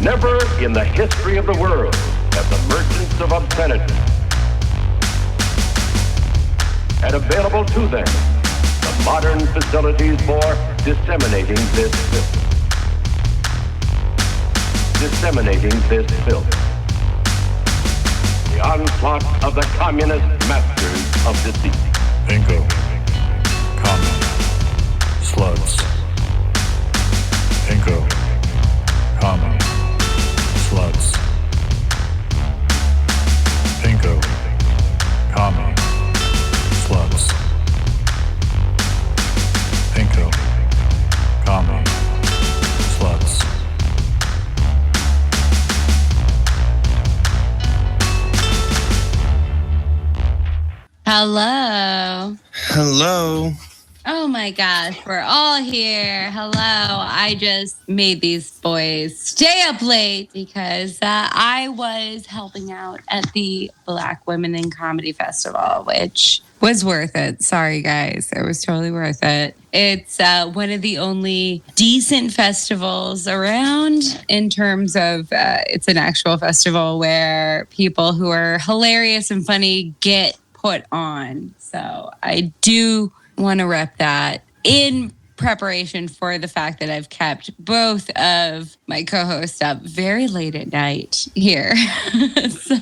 Never in the history of the world have the merchants of obscenity had available to them the modern facilities for disseminating this filth. The onslaught of the communist masters of deceit. Pinko, Commie, Slutz. Pinko, Commie, Slutz. Pinko, Commie, Slutz. Pinko, Commie, Slutz. Hello. Hello. Oh my gosh, we're all here. Hello. I just made these boys stay up late because I was helping out at the Black Women in Comedy Festival, which was worth it. Sorry, guys. It was totally worth it. It's one of the only decent festivals around in terms of it's an actual festival where people who are hilarious and funny get put on. So I do want to rep that in preparation for the fact that I've kept both of my co-hosts up very late at night here. So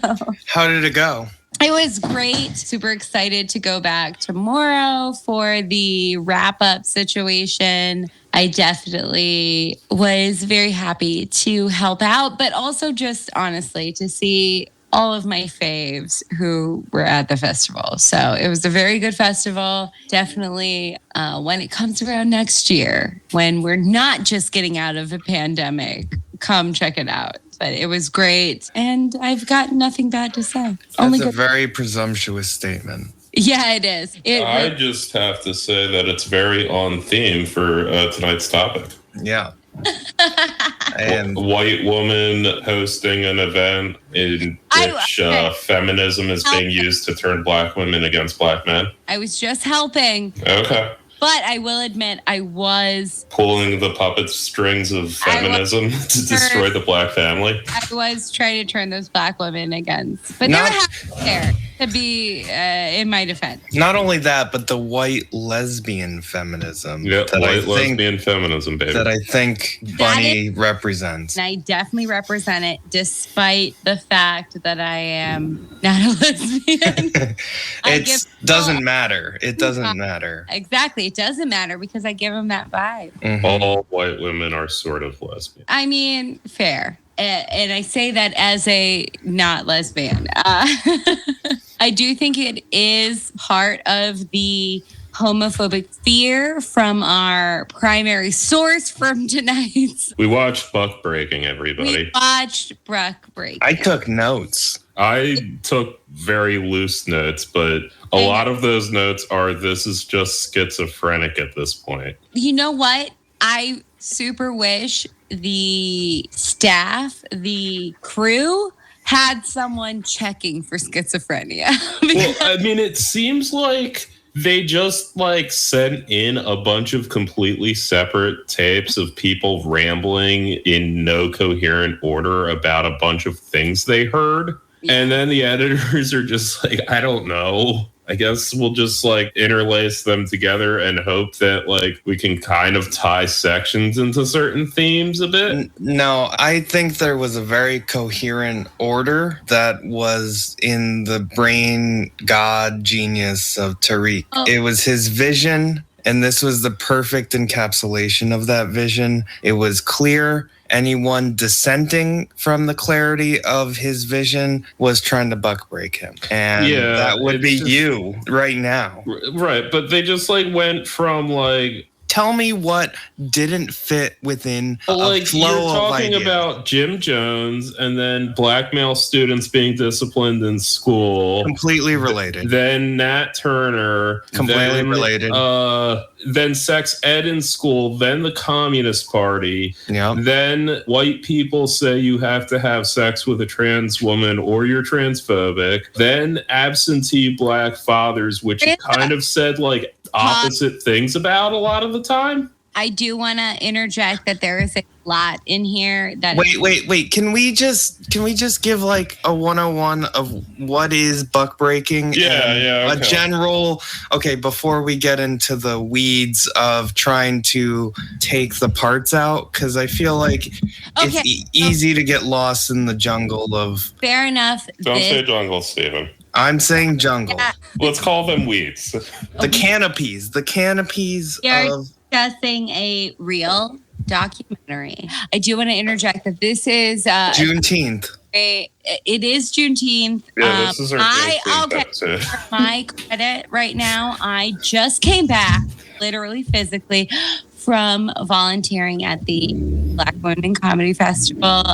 How did it go? it was great. Super excited to go back tomorrow for the wrap-up situation. I definitely was very happy to help out, but also just honestly to see all of my faves who were at the festival. So it was a very good festival. Definitely when it comes around next year, when we're not just getting out of a pandemic, come check it out. But it was great. And I've got nothing bad to say. That's a very presumptuous statement. Yeah, it is. I just have to say that it's very on theme for tonight's topic. Yeah. And white woman hosting an event in which feminism is being used to turn black women against black men. I was just helping. Okay. But I will admit, I was pulling the puppet strings of feminism to destroy the black family. I was trying to turn those black women against. But they were happy there, to be in my defense. Not only that, but the white lesbian feminism. Yeah, white lesbian feminism, baby. That I think Bunny represents. And I definitely represent it, despite the fact that I am not a lesbian. It doesn't matter. It doesn't matter. Exactly. It doesn't matter because I give them that vibe. Mm-hmm. All white women are sort of lesbian. I mean, fair. And I say that as a not lesbian. I do think it is part of the homophobic fear from our primary source from tonight's. We watched Buckbreaking, everybody. We watched Buckbreak. I took notes. I took very loose notes, but a lot of those notes are, this is just schizophrenic at this point. You know what? I super wish the staff, the crew, had someone checking for schizophrenia. Well, I mean, it seems like they just sent in a bunch of completely separate tapes of people rambling in no coherent order about a bunch of things they heard. Yeah. And then the editors are just I don't know. I guess we'll just interlace them together and hope that we can kind of tie sections into certain themes a bit. No, I think there was a very coherent order that was in the brain god genius of Tariq. Oh. It was his vision, and this was the perfect encapsulation of that vision. It was clear. Anyone dissenting from the clarity of his vision was trying to buckbreak him. And that would be you right now. Right, but they just went from tell me what didn't fit within a flow of ideas. You're talking about Jim Jones and then black male students being disciplined in school. Completely related. Then Nat Turner. Completely related. Then sex ed in school. Then the Communist Party. Yeah. Then white people say you have to have sex with a trans woman or you're transphobic. Then absentee black fathers, which you kind of said opposite things about a lot of the time. I do want to interject that there is a lot in here that. Wait. Can we just give like a 101 of what is buck breaking? Yeah. A general. Okay, before we get into the weeds of trying to take the parts out, because I feel like it's easy to get lost in the jungle of. Fair enough. Don't say jungle, Stephen. I'm saying jungle. Yeah. Let's call them weeds. The canopies. You're discussing a real documentary. I do want to interject that this is Juneteenth. It is Juneteenth. Yeah, this is our Juneteenth episode. For my credit right now, I just came back, literally physically, from volunteering at the Black Women Comedy Festival,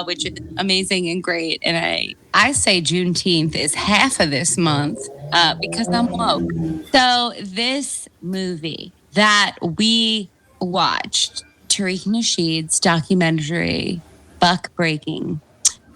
which is amazing and great. And I say Juneteenth is half of this month because I'm woke. So this movie that we watched, Tariq Nasheed's documentary, Buckbreaking,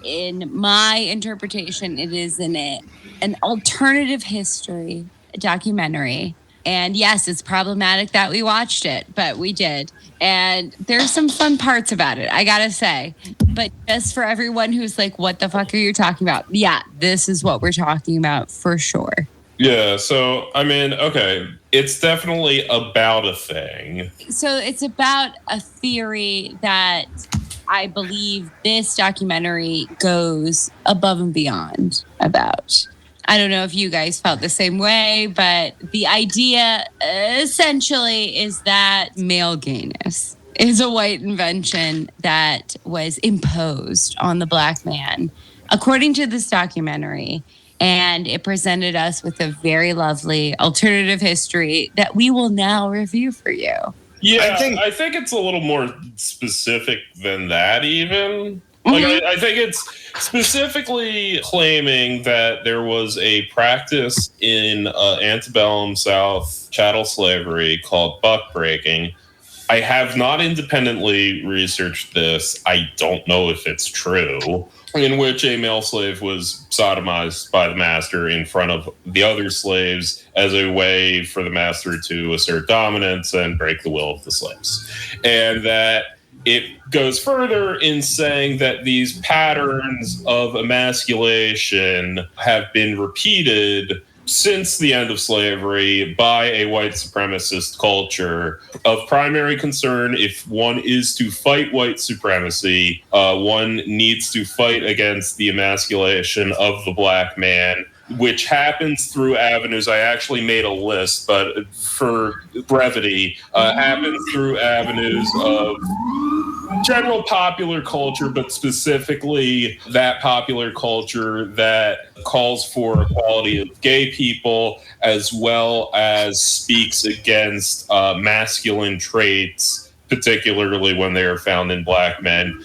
in my interpretation, it is an alternative history documentary. And yes, it's problematic that we watched it, but we did. And there's some fun parts about it, I gotta say. But just for everyone who's like, what the fuck are you talking about? Yeah, this is what we're talking about for sure. Yeah, so, I mean, okay, it's definitely about a thing. So it's about a theory that I believe this documentary goes above and beyond about. I don't know if you guys felt the same way, but the idea essentially is that male gayness is a white invention that was imposed on the Black man, according to this documentary. And it presented us with a very lovely alternative history that we will now review for you. Yeah, I think it's a little more specific than that even. Like, I think it's specifically claiming that there was a practice in antebellum South chattel slavery called buckbreaking. I have not independently researched this. I don't know if it's true, in which a male slave was sodomized by the master in front of the other slaves as a way for the master to assert dominance and break the will of the slaves. And that it goes further in saying that these patterns of emasculation have been repeated since the end of slavery by a white supremacist culture of primary concern. If one is to fight white supremacy, one needs to fight against the emasculation of the Black man, which happens through avenues. I actually made a list, but for brevity, happens through avenues of general popular culture, but specifically that popular culture that calls for equality of gay people, as well as speaks against masculine traits, particularly when they are found in Black men,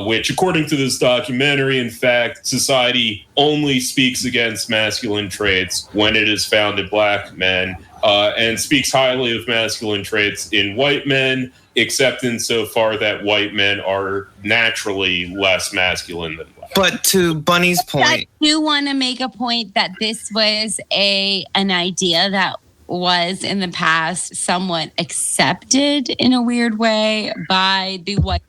which, according to this documentary, in fact, society only speaks against masculine traits when it is found in Black men, and speaks highly of masculine traits in white men, except insofar that white men are naturally less masculine than Black. But to Bunny's point, I do want to make a point that this was an idea that was in the past somewhat accepted in a weird way by the white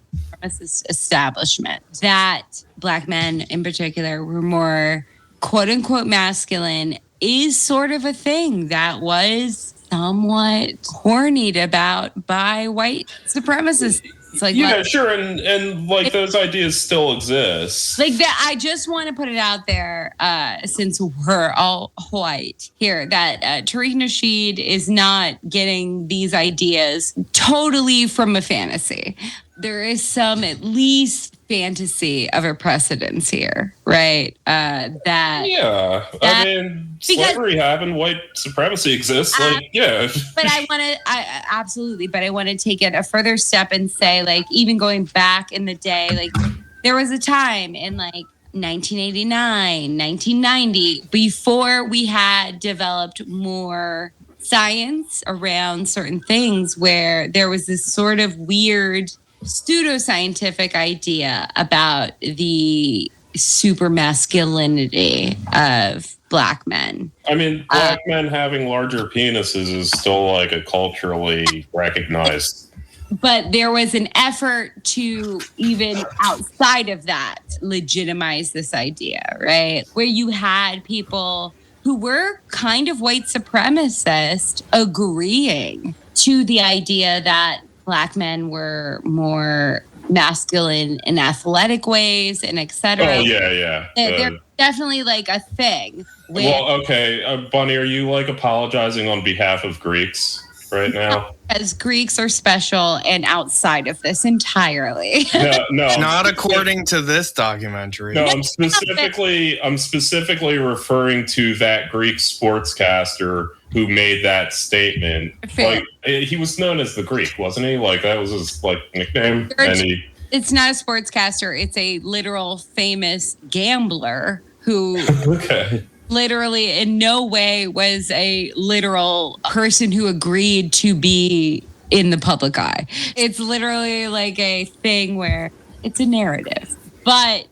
supremacist establishment, that Black men in particular were more quote unquote masculine is sort of a thing that was somewhat hornied about by white supremacists. It's like, yeah, sure, and like those ideas still exist. Like that, I just want to put it out there, since we're all white here, that Tariq Nasheed is not getting these ideas totally from a fantasy. There is some, at least, fantasy of a precedence here, right? I mean, slavery happened, white supremacy exists. But absolutely. But I want to take it a further step and say, like, even going back in the day, like, there was a time in like 1989, 1990, before we had developed more science around certain things, where there was this sort of weird pseudoscientific idea about the super masculinity of Black men. I mean, Black men having larger penises is still like a culturally recognized But there was an effort to even outside of that legitimize this idea, right? Where you had people who were kind of white supremacist agreeing to the idea that Black men were more masculine in athletic ways and et cetera. Oh, yeah. They're definitely like a thing. Well, okay. Bunny, are you like apologizing on behalf of Greeks right now? As Greeks are special and outside of this entirely. No. Not according to this documentary. No, I'm specifically referring to that Greek sportscaster who made that statement. Fair. Like, he was known as the Greek, wasn't he? Like, that was his like nickname. It's not a sportscaster. It's a literal famous gambler who literally in no way was a literal person who agreed to be in the public eye. It's literally like a thing where it's a narrative. But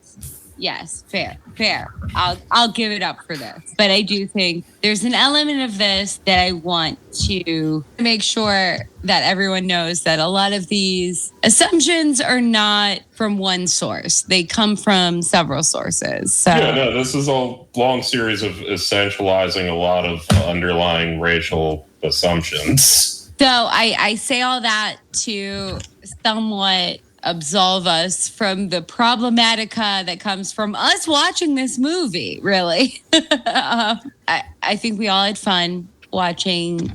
yes, fair. I'll give it up for this. But I do think there's an element of this that I want to make sure that everyone knows that a lot of these assumptions are not from one source. They come from several sources. So this is a long series of essentializing a lot of underlying racial assumptions. So I say all that to somewhat absolve us from the problematica that comes from us watching this movie, really. I think we all had fun watching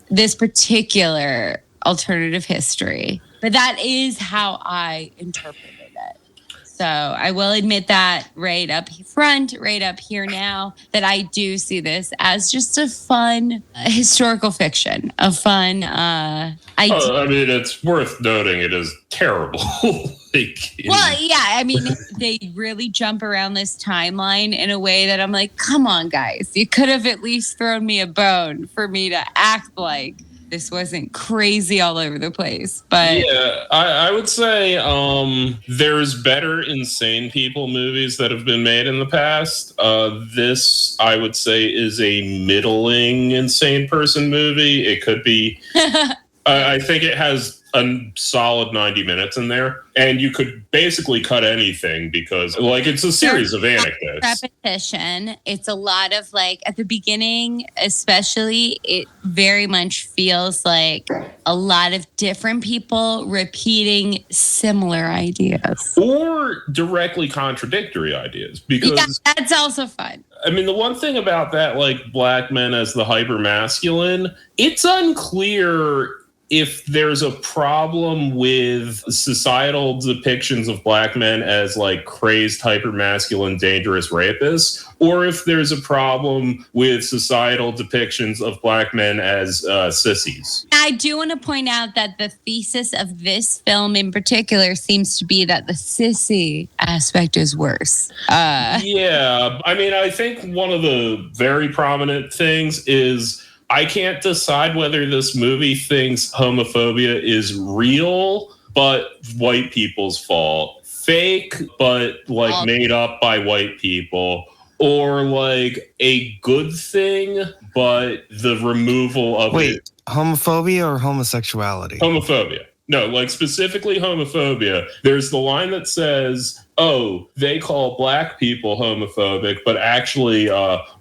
this particular alternative history, but that is how I interpreted it. So I will admit that right up front, right up here now, that I do see this as just a fun historical fiction, a fun idea. I mean, it's worth noting it is terrible. They really jump around this timeline in a way that I'm like, come on, guys. You could have at least thrown me a bone for me to act like this wasn't crazy all over the place. But yeah, I would say there's better insane people movies that have been made in the past. This, I would say, is a middling insane person movie. It could be. I think it has a solid 90 minutes in there, and you could basically cut anything because, like, it's a series of anecdotes. Repetition. It's a lot of, like, at the beginning, especially, it very much feels like a lot of different people repeating similar ideas. Or directly contradictory ideas. Because that's also fun. I mean, the one thing about that, like, Black men as the hyper-masculine, it's unclear if there's a problem with societal depictions of Black men as like crazed, hyper-masculine, dangerous rapists, or if there's a problem with societal depictions of Black men as sissies. I do want to point out that the thesis of this film in particular seems to be that the sissy aspect is worse. Yeah, I mean, I think one of the very prominent things is I can't decide whether this movie thinks homophobia is real, but white people's fault. Fake, but like made up by white people. Or like a good thing, but the removal of it. Homophobia or homosexuality? Homophobia. No, like specifically homophobia. There's the line that says, oh, they call Black people homophobic, but actually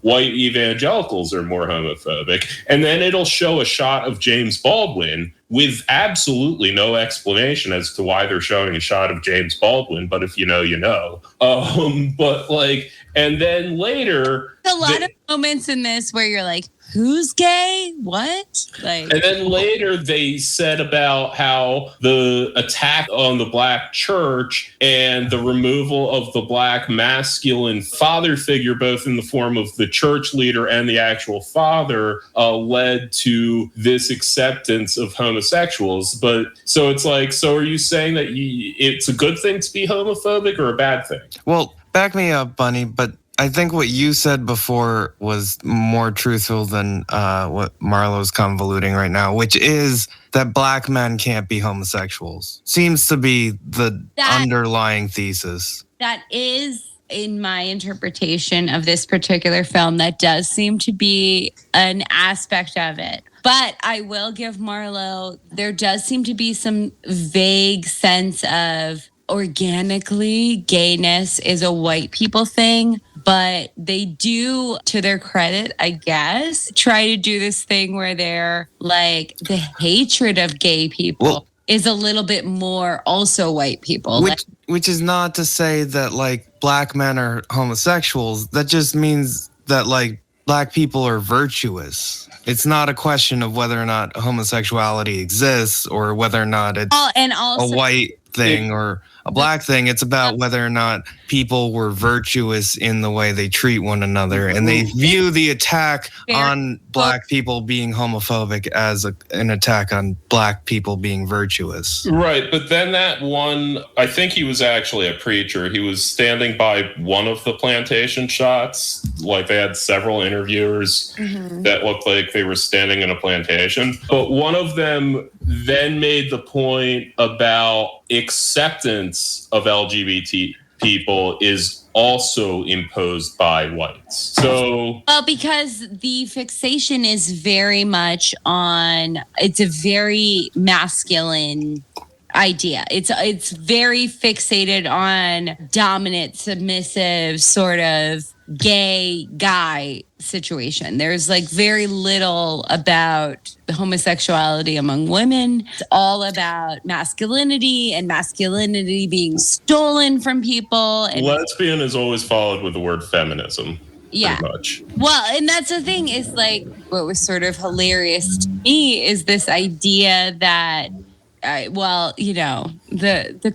white evangelicals are more homophobic. And then it'll show a shot of James Baldwin with absolutely no explanation as to why they're showing a shot of James Baldwin. But if you know, you know. But like, and then later... There's a lot of moments in this where you're like, who's gay? What? Like, and then later they said about how the attack on the Black church and the removal of the Black masculine father figure, both in the form of the church leader and the actual father, led to this acceptance of homosexuals. But so it's like, so are you saying that it's a good thing to be homophobic or a bad thing? Well, back me up, Bunny, but I think what you said before was more truthful than what Marlo's convoluting right now, which is that Black men can't be homosexuals. Seems to be the underlying thesis. That is in my interpretation of this particular film, that does seem to be an aspect of it. But I will give Marlo, there does seem to be some vague sense of organically gayness is a white people thing. But they do, to their credit, I guess, try to do this thing where they're like the hatred of gay people is a little bit more also white people. Which is not to say that like black men are homosexuals. That just means that like black people are virtuous. It's not a question of whether or not homosexuality exists or whether or not it's a white thing or a black thing. It's about whether or not people were virtuous in the way they treat one another, and they view the attack on black people being homophobic as an attack on black people being virtuous. Right, but then that one, I think he was actually a preacher. He was standing by one of the plantation shots. Like they had several interviewers that looked like they were standing in a plantation. But one of them then made the point about acceptance of LGBT people is also imposed by whites. So, well, because the fixation is very much on, it's a very masculine idea. It's very fixated on dominant, submissive, sort of gay guy situation. There's like very little about the homosexuality among women. It's all about masculinity and masculinity being stolen from people. And lesbian is always followed with the word feminism. Yeah. Pretty much. Well, and that's the thing is like what was sort of hilarious to me is this idea that the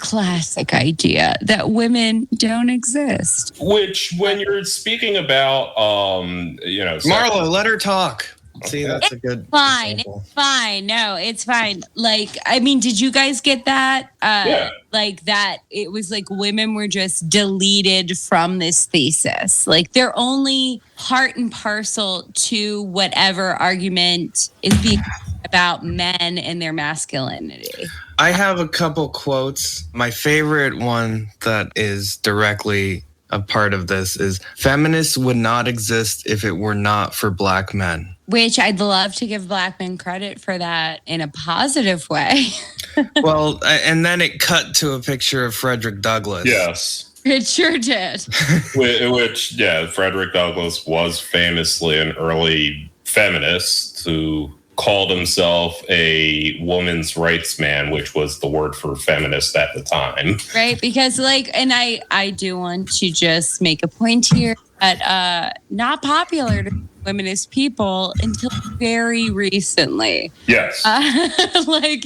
classic idea that women don't exist. Which, when you're speaking about, Marlo, let her talk. See, that's a good example. It's fine. No, it's fine. Like, I mean, did you guys get that? Yeah. Like that it was like women were just deleted from this thesis. Like they're only part and parcel to whatever argument is being about men and their masculinity. I have a couple quotes. My favorite one that is directly a part of this is feminists would not exist if it were not for black men. Which I'd love to give black men credit for that in a positive way. Well, and then it cut to a picture of Frederick Douglass. Yes. It sure did. Which, Frederick Douglass was famously an early feminist who called himself a woman's rights man, which was the word for feminist at the time. Right, because and I do want to just make a point here that not popular to feminist people until very recently. Yes. I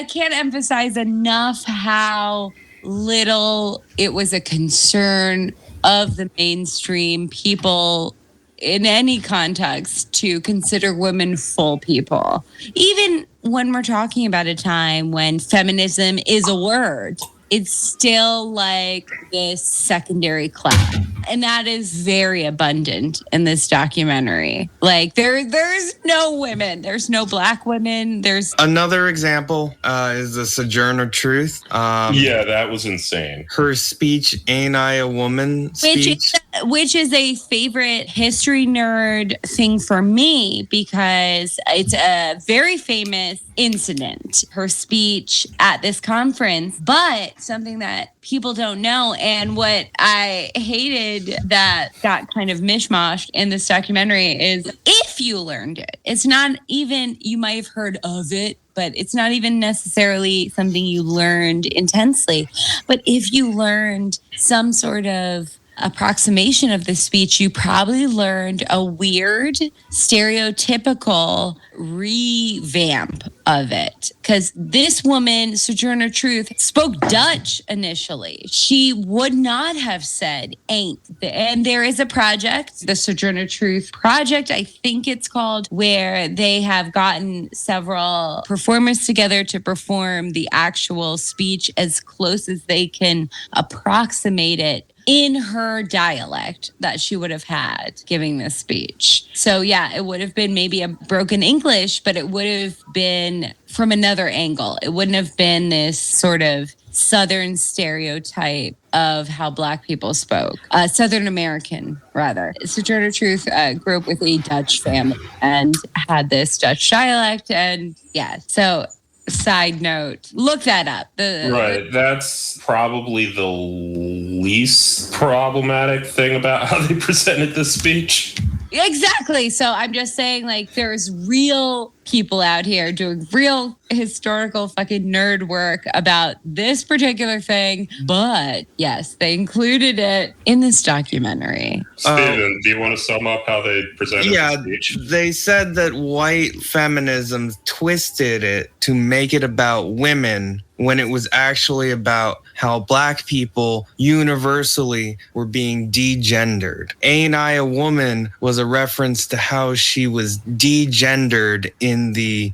can't emphasize enough how little it was a concern of the mainstream people in any context to consider women full people. Even when we're talking about a time when feminism is a word, it's still like this secondary class. And that is very abundant in this documentary. Like there's no women, there's no black women. There's another example is the Sojourner Truth. That was insane. Her speech, "Ain't I a Woman?" speech. Which is a favorite history nerd thing for me because it's a very famous incident, her speech at this conference, but something that people don't know. And what I hated that got kind of mishmashed in this documentary is if you learned it, it's not even, you might have heard of it, but it's not even necessarily something you learned intensely. But if you learned some sort of approximation of the speech, you probably learned a weird, stereotypical revamp of it. Because this woman, Sojourner Truth, spoke Dutch initially. She would not have said ain't. And there is a project, the Sojourner Truth Project, I think it's called, where they have gotten several performers together to perform the actual speech as close as they can approximate it in her dialect that she would have had giving this speech. So it would have been maybe a broken English, but it would have been from another angle. It wouldn't have been this sort of Southern stereotype of how Black people spoke. Southern American, rather. Sojourner Truth grew up with a Dutch family and had this Dutch dialect. And yeah, so side note, look that up. Right. That's probably the least problematic thing about how they presented this speech. Exactly. So I'm just saying, like, there's real people out here doing real historical fucking nerd work about this particular thing. But yes, they included it in this documentary. Steven, do you want to sum up how they presented the speech? They said that white feminism twisted it to make it about women when it was actually about how Black people universally were being degendered. Ain't I a Woman was a reference to how she was degendered in the,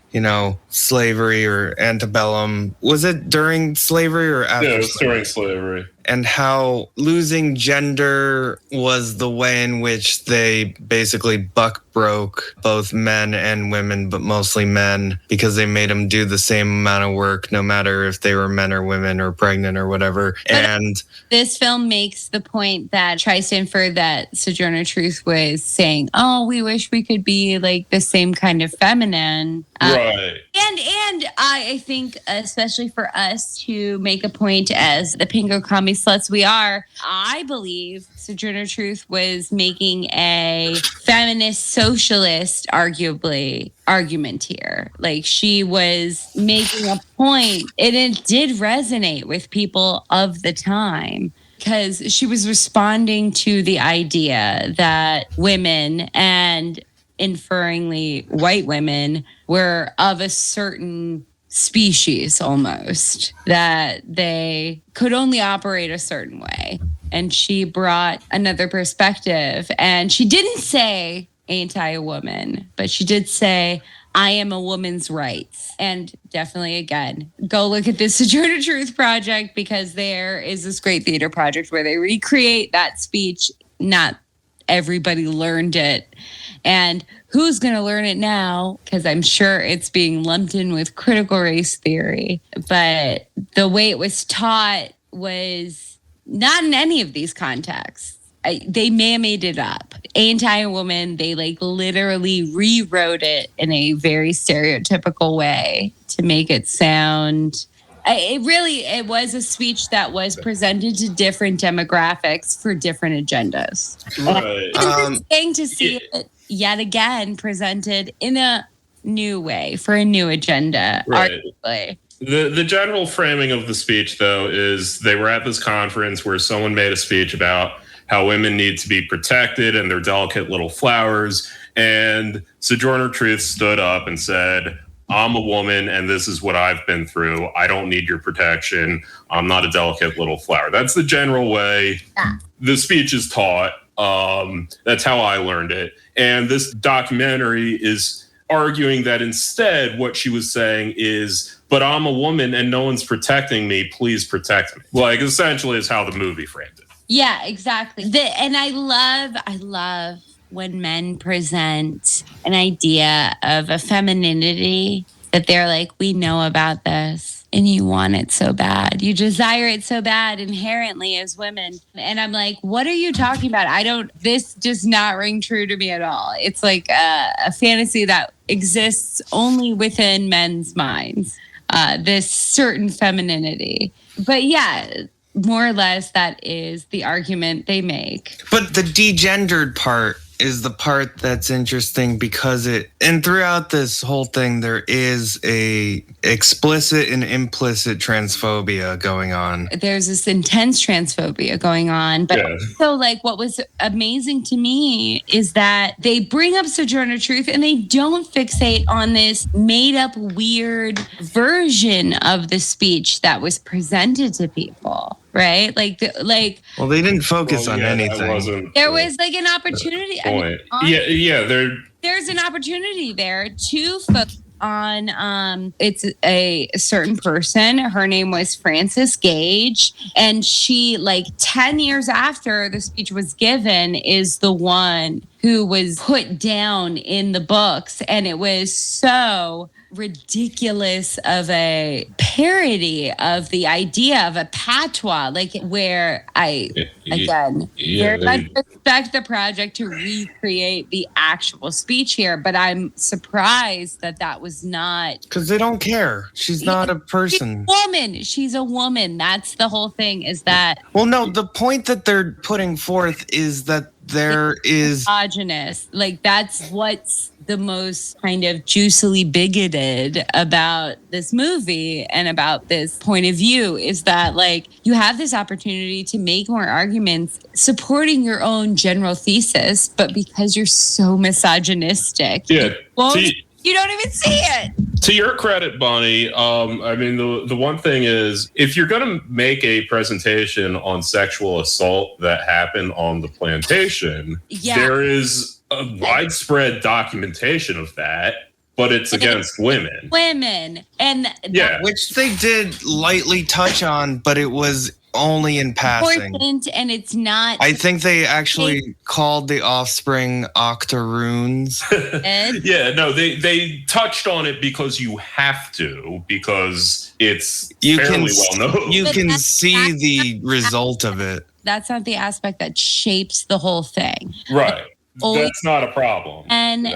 slavery or antebellum. Was it during slavery or after? Yeah, it was during slavery. And how losing gender was the way in which they basically broke both men and women, but mostly men, because they made them do the same amount of work, no matter if they were men or women or pregnant or whatever. And this film makes the point that tries to infer that Sojourner Truth was saying, oh, we wish we could be like the same kind of feminine. Right. And I think, especially for us to make a point as the Pinko Commie Slutz we are, I believe Sojourner Truth was making a feminist socialist, argument here. Like, she was making a point, and it did resonate with people of the time, because she was responding to the idea that women, and inferringly white women, were of a certain species almost, that they could only operate a certain way. And she brought another perspective. And she didn't say, ain't I a woman? But she did say, I am a woman's rights. And definitely, again, go look at this Sojourner Truth project, because there is this great theater project where they recreate that speech. Not everybody learned it. And who's going to learn it now? Because I'm sure it's being lumped in with critical race theory. But the way it was taught was not in any of these contexts. They made it up. Ain't I a Woman? They literally rewrote it in a very stereotypical way to make it sound. It was a speech that was presented to different demographics for different agendas. Right. It's interesting to see it yet again presented in a new way for a new agenda. Right. Arguably. The general framing of the speech, though, is they were at this conference where someone made a speech about how women need to be protected and they're delicate little flowers. And Sojourner Truth stood up and said, I'm a woman and this is what I've been through. I don't need your protection. I'm not a delicate little flower. That's the general way the speech is taught. That's how I learned it. And this documentary is arguing that instead what she was saying is, but I'm a woman and no one's protecting me. Please protect me. Essentially is how the movie framed it. Yeah, exactly. And I love when men present an idea of a femininity that they're like, we know about this and you want it so bad. You desire it so bad inherently as women. And I'm like, what are you talking about? This does not ring true to me at all. It's like a fantasy that exists only within men's minds, this certain femininity. But yeah, more or less that is the argument they make. But the degendered part is the part that's interesting, because and throughout this whole thing, there is a explicit and implicit transphobia going on. There's this intense transphobia going on. But also, what was amazing to me is that they bring up Sojourner Truth and they don't fixate on this made up weird version of the speech that was presented to people. Right? Well, they didn't focus on anything. There was an opportunity. There's an opportunity there to focus on, it's a certain person. Her name was Frances Gage. And she, 10 years after the speech was given, is the one who was put down in the books. And it was so ridiculous of a parody of the idea of a patois, like where very much respect the project to recreate the actual speech here, but I'm surprised that was not, because they don't care. She's not a person. She's a woman. That's the whole thing, is that, well, no, the point that they're putting forth is that there is misogynist. Like, that's what's the most kind of juicily bigoted about this movie and about this point of view, is that, like, you have this opportunity to make more arguments supporting your own general thesis, but because you're so misogynistic, you don't even see it. To your credit, Bonnie, I mean, the one thing is, if you're going to make a presentation on sexual assault that happened on the plantation, there is a widespread documentation of that, but it's against women. And which they did lightly touch on, but it was only in passing. And it's not. I think they actually called the offspring octoroons. They touched on it because you have to, because it's fairly well known. You can see the result of it. That's not the aspect that shapes the whole thing. Right. That's not a problem. And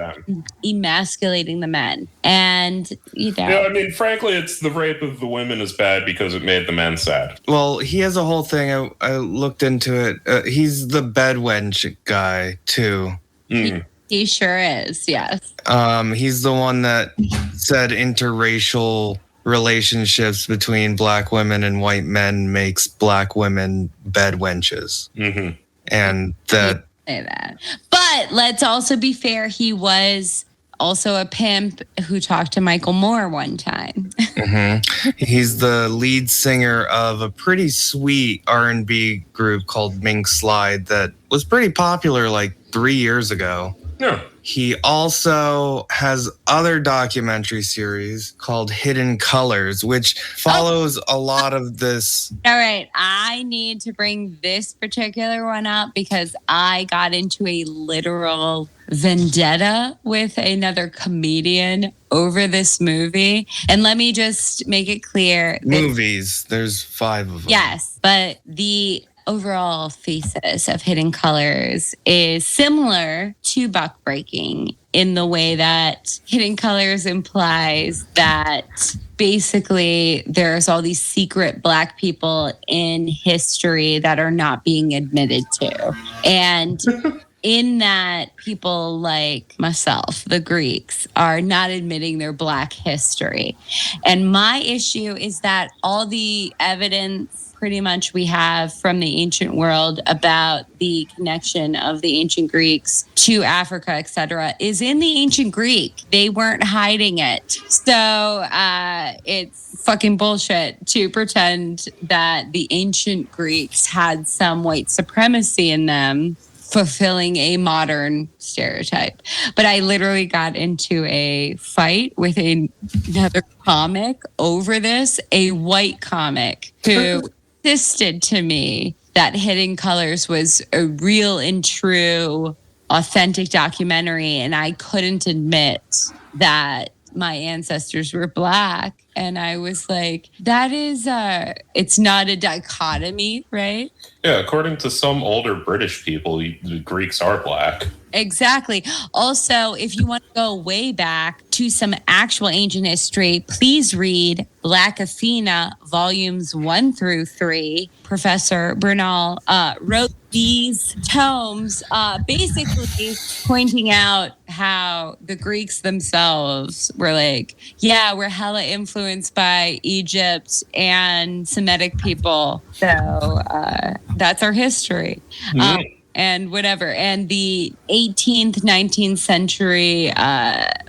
emasculating the men. And, I mean, frankly, it's the rape of the women is bad because it made the men sad. Well, he has a whole thing. I looked into it. He's the bedwench guy, too. He sure is, yes. He's the one that said interracial relationships between black women and white men makes black women bedwenches. Mm-hmm. And that... Say that. But let's also be fair, he was also a pimp who talked to Michael Moore one time. Mm-hmm. He's the lead singer of a pretty sweet R&B group called Mink Slide that was pretty popular like 3 years ago. Yeah. He also has other documentary series called Hidden Colors, which follows a lot of this. All right. I need to bring this particular one up because I got into a literal vendetta with another comedian over this movie. And let me just make it clear. Movies. There's 5 of them. Yes. But the overall thesis of Hidden Colors is similar to Buckbreaking in the way that Hidden Colors implies that basically there's all these secret black people in history that are not being admitted to. And in that, people like myself, the Greeks, are not admitting their black history. And my issue is that all the evidence pretty much we have from the ancient world about the connection of the ancient Greeks to Africa, etc., is in the ancient Greek. They weren't hiding it. So it's fucking bullshit to pretend that the ancient Greeks had some white supremacy in them, fulfilling a modern stereotype. But I literally got into a fight with another comic over this, a white comic who insisted to me that Hidden Colors was a real and true authentic documentary, and I couldn't admit that my ancestors were black. And I was like, that is, it's not a dichotomy, right? Yeah, according to some older British people, the Greeks are black. Exactly. Also, if you want to go way back to some actual ancient history, please read Black Athena, volumes 1 through 3. Professor Bernal wrote these tomes basically pointing out how the Greeks themselves were like, yeah, we're hella influenced by Egypt and Semitic people. So that's our history. And whatever. And the 18th, 19th century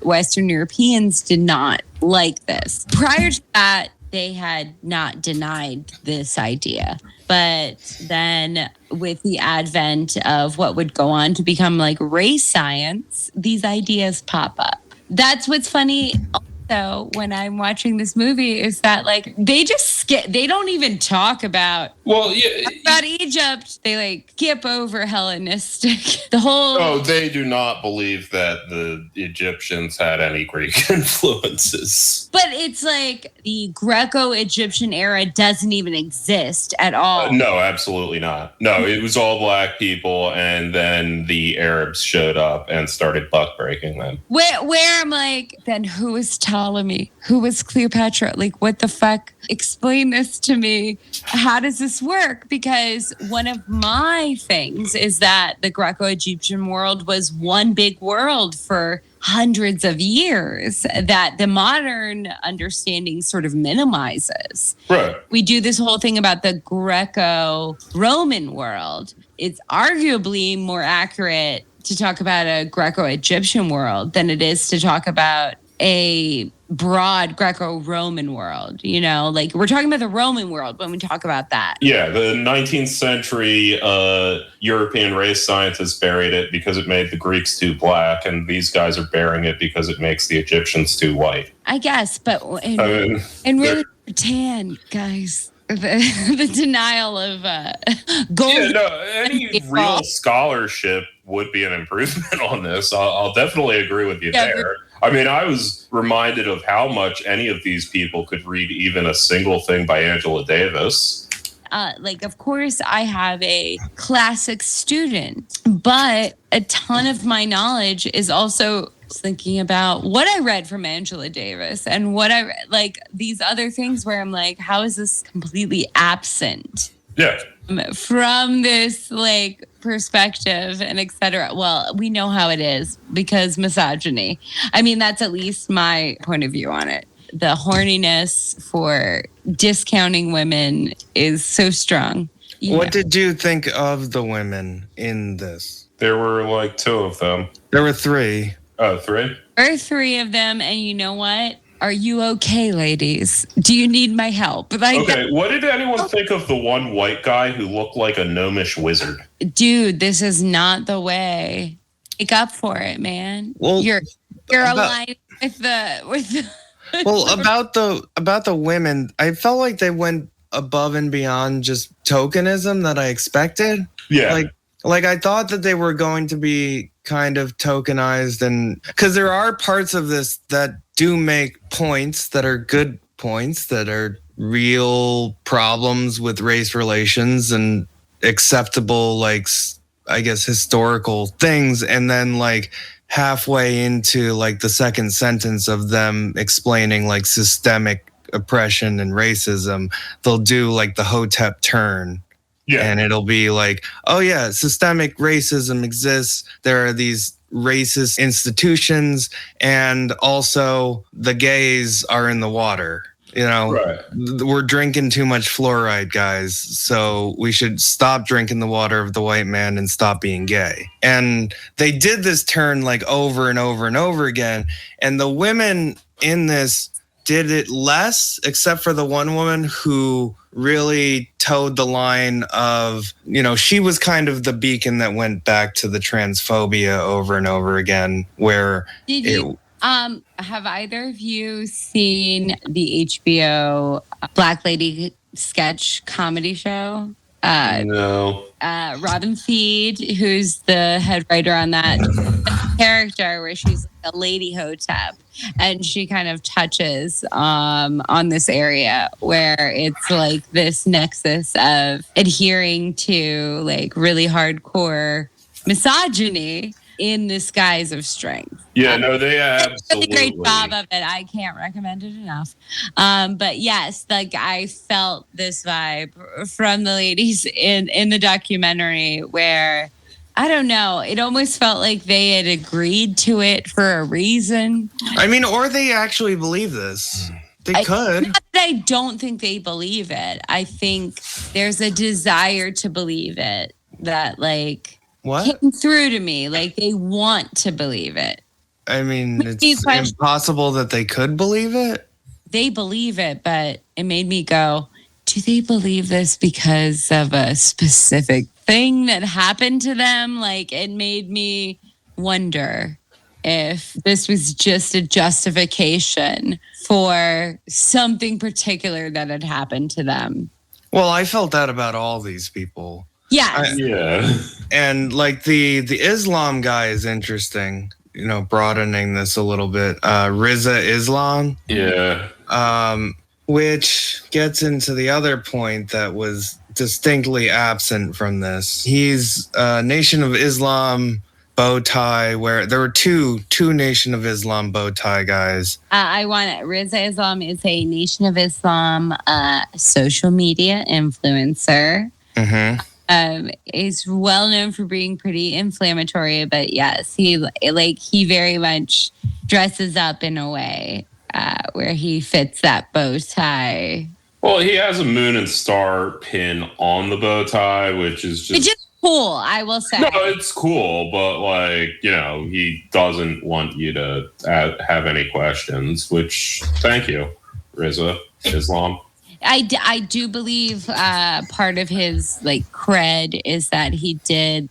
Western Europeans did not like this. Prior to that, they had not denied this idea. But then with the advent of what would go on to become like race science, these ideas pop up. That's what's funny. So when I'm watching this movie is that like they just they don't even talk about about Egypt, they like skip over Hellenistic. The whole. Oh, they do not believe that the Egyptians had any Greek influences. But it's like the Greco-Egyptian era doesn't even exist at all. No, absolutely not. No, it was all black people, and then the Arabs showed up and started buck-breaking them. Where I'm like, then who was Ptolemy? Who was Cleopatra? Like, what the fuck? Explain this to me. How does this work? Because one of my things is that the Greco-Egyptian world was one big world for hundreds of years that the modern understanding sort of minimizes. Right. We do this whole thing about the Greco-Roman world. It's arguably more accurate to talk about a Greco-Egyptian world than it is to talk about a broad Greco-Roman world. You know, like we're talking about the Roman world when we talk about that. Yeah, the 19th century European race scientists buried it because it made the Greeks too black, and these guys are burying it because it makes the Egyptians too white. I guess, but and really tan, guys. The denial of gold. Yeah, no, any real scholarship would be an improvement on this. I'll definitely agree with you there. I mean, I was reminded of how much any of these people could read even a single thing by Angela Davis. Like, of course, I have a classic student, but a ton of my knowledge is also thinking about what I read from Angela Davis and what I read, like these other things where I'm like, how is this completely absent? Yeah. From this like perspective and et cetera. Well, we know how it is because misogyny. I mean, that's at least my point of view on it. The horniness for discounting women is so strong. What did you think of the women in this? There were like 2 of them. There were 3. Oh, 3? There are 3 of them, and you know what? Are you okay, ladies? Do you need my help? Like, okay, what did anyone think of the one white guy who looked like a gnomish wizard? Dude, this is not the way. Make up for it, man. Well, you're aligned with the Well, about the women, I felt like they went above and beyond just tokenism that I expected. Yeah. Like I thought that they were going to be kind of tokenized, and because there are parts of this that do make points that are good points that are real problems with race relations and acceptable, like, I guess, historical things. And then like halfway into like the second sentence of them explaining like systemic oppression and racism, they'll do like the Hotep turn. Yeah. And it'll be like, oh yeah, systemic racism exists. There are these racist institutions, and also the gays are in the water. You know, right. We're drinking too much fluoride, guys. So we should stop drinking the water of the white man and stop being gay. And they did this turn like over and over and over again. And the women in this did it less, except for the one woman who really towed the line of, you know, she was kind of the beacon that went back to the transphobia over and over again, where have either of you seen the HBO Black Lady sketch comedy show? No. Robin Thede, who's the head writer on that character, where she's like a lady Hotep, and she kind of touches on this area where it's like this nexus of adhering to like really hardcore misogyny in this guise of strength. Yeah, no, they absolutely did a great job of it. I can't recommend it enough. But yes, like I felt this vibe from the ladies in the documentary where, I don't know, it almost felt like they had agreed to it for a reason. I mean, or they actually believe this. They could. I don't think they believe it. I think there's a desire to believe it that like came through to me. Like they want to believe it. I mean, it's impossible that they could believe it. They believe it, but it made me go, do they believe this because of a specific thing that happened to them? Like it made me wonder if this was just a justification for something particular that had happened to them. Well, I felt that about all these people. Yes. Yeah. And like the Islam guy is interesting, broadening this a little bit. Riza Islam. Yeah. Which gets into the other point that was distinctly absent from this. He's a Nation of Islam bow tie, where there were two Nation of Islam bow tie guys. Riza Islam is a Nation of Islam social media influencer. Mm-hmm. Is well known for being pretty inflammatory, but yes, he very much dresses up in a way where he fits that bow tie. Well, he has a moon and star pin on the bow tie, which is just cool, I will say. No, it's cool, but he doesn't want you to have any questions, which, thank you, Riza Islam. I do believe part of his cred is that he did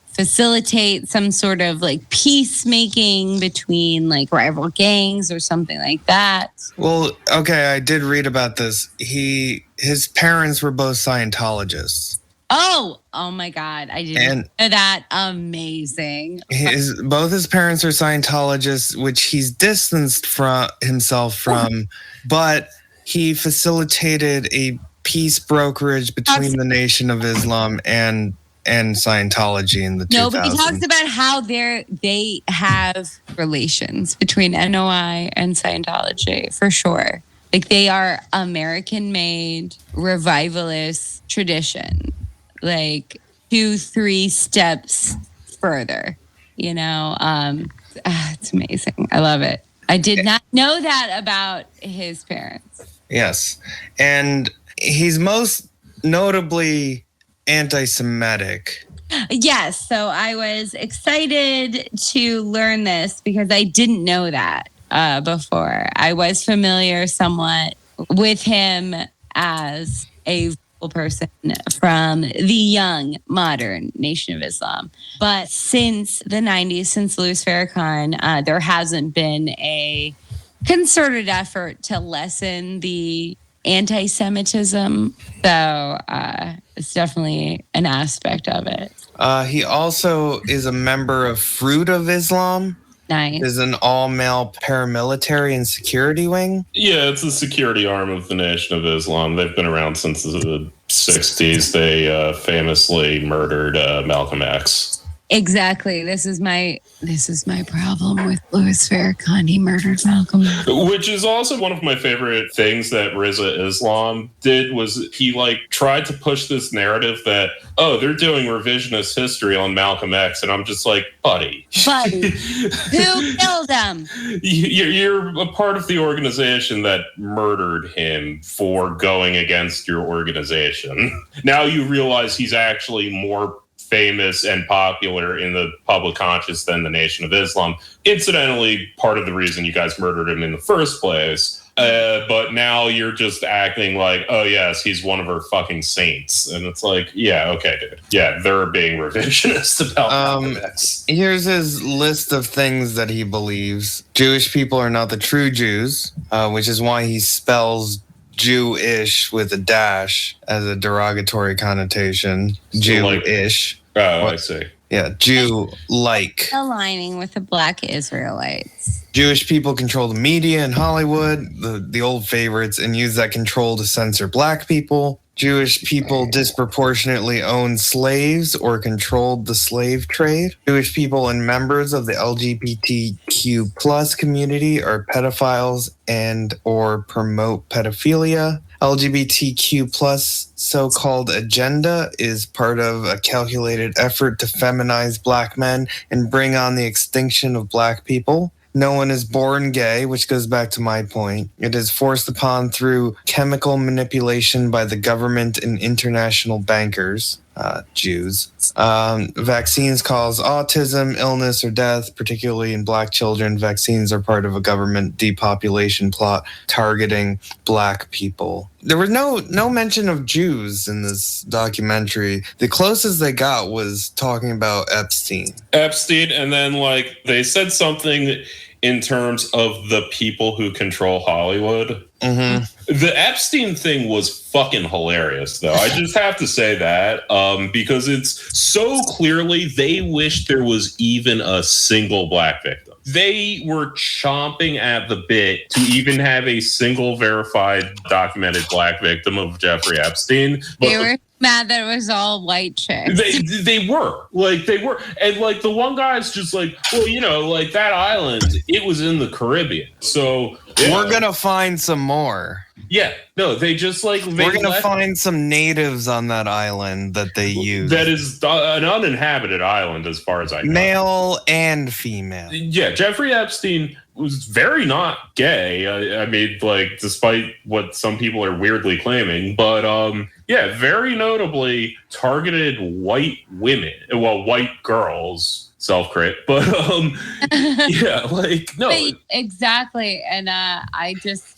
facilitate some sort of peacemaking between rival gangs or something like that. Well, okay, I did read about this. His parents were both Scientologists. Oh my God. I didn't know that. Amazing. Both his parents are Scientologists, which he's distanced himself from, but he facilitated a peace brokerage between the Nation of Islam and Scientology in the 2000s. No, but he talks about how they have relations between NOI and Scientology, for sure. They are American-made revivalist tradition, 2-3 steps further. It's amazing. I love it. I did not know that about his parents. Yes. And he's most notably anti-Semitic. Yes. So I was excited to learn this because I didn't know that before. I was familiar somewhat with him as a person from the young, modern Nation of Islam. But since the 90s, since Louis Farrakhan, there hasn't been a concerted effort to lessen the anti-Semitism. So it's definitely an aspect of it. He also is a member of Fruit of Islam. Nice. Is an all-male paramilitary and security wing. Yeah, it's the security arm of the Nation of Islam. They've been around since the 60s. They famously murdered Malcolm X. Exactly. This is my problem with Louis Farrakhan. He murdered Malcolm. Which is also one of my favorite things that Riza Islam did, was he tried to push this narrative that, they're doing revisionist history on Malcolm X, and I'm just like, buddy, who killed him? You're a part of the organization that murdered him for going against your organization. Now you realize he's actually more famous and popular in the public conscious than the Nation of Islam. Incidentally, part of the reason you guys murdered him in the first place. But now you're just acting like, oh yes, he's one of our fucking saints. And it's like, yeah, okay, dude. Yeah, they're being revisionist about Malcolm X. Here's his list of things that he believes. Jewish people are not the true Jews, which is why he spells Jewish with a dash as a derogatory connotation. Jewish. I see. Yeah, Jew-like. Aligning with the Black Israelites. Jewish people control the media in Hollywood, the old favorites, and use that control to censor Black people. Jewish people disproportionately owned slaves or controlled the slave trade. Jewish people and members of the LGBTQ plus community are pedophiles and or promote pedophilia. LGBTQ plus so-called agenda is part of a calculated effort to feminize Black men and bring on the extinction of Black people. No one is born gay, which goes back to my point. It is forced upon through chemical manipulation by the government and international bankers, Jews. Vaccines cause autism, illness, or death, particularly in Black children. Vaccines are part of a government depopulation plot targeting Black people. There was no mention of Jews in this documentary. The closest they got was talking about Epstein. And then they said something in terms of the people who control Hollywood. Mm-hmm. The Epstein thing was fucking hilarious, though. I just have to say that because it's so clearly they wish there was even a single black victim. They were chomping at the bit to even have a single verified documented black victim of Jeffrey Epstein. But they were mad that it was all white chicks. They were. And like the one guy's just like, well, you know, like that island, it was in the Caribbean. So we're going to find some more. Yeah, no, they just like... We're going to find some natives on that island that they use. That is an uninhabited island as far as I know. Male and female. Yeah, Jeffrey Epstein was very not gay. I mean, like, despite what some people are weirdly claiming. But, yeah, very notably targeted white women. Well, white girls. Self-crit, but yeah, like no, exactly. And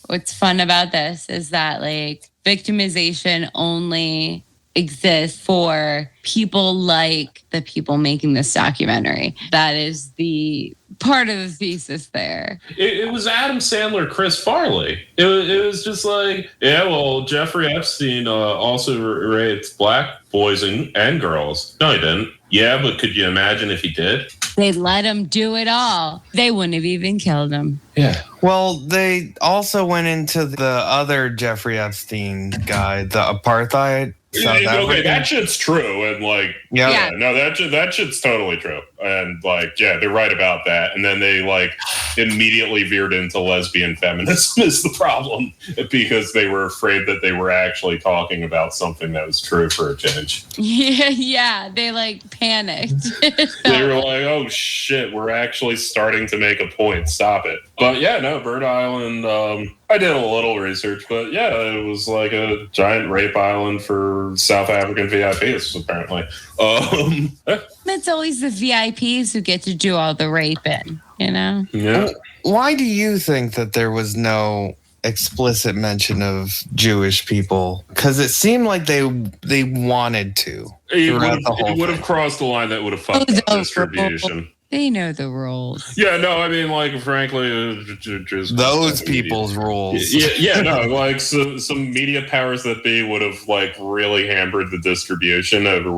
what's fun about this is that like victimization only exists for people like the people making this documentary. That is the part of the thesis there. It was Adam Sandler, Chris Farley. It was just like, yeah, well, Jeffrey Epstein also raped black boys and girls. No, he didn't. Yeah, but could you imagine if he did? They let him do it all. They wouldn't have even killed him. Yeah. Well, they also went into the other Jeffrey Epstein guy, the apartheid. Okay, that shit's true, and like, yeah, no, that shit's totally true, and like, yeah, they're right about that. And then they like immediately veered into lesbian feminism is the problem because they were afraid that they were actually talking about something that was true for a change. Yeah, they like panicked. They were like, oh shit, we're actually starting to make a point. Stop it. But yeah, no, Bird Island. I did a little research, but yeah, it was like a giant rape island for South African VIPs, apparently. It's always the VIPs who get to do all the raping, you know? Yeah. Why do you think that there was no explicit mention of Jewish people? Because it seemed like they wanted to. It would have crossed the line that would have fucked up distribution. They know the rules. Yeah, no, I mean, like, frankly, just those people's rules. Yeah, no, like, some media powers that be would have, like, really hampered the distribution over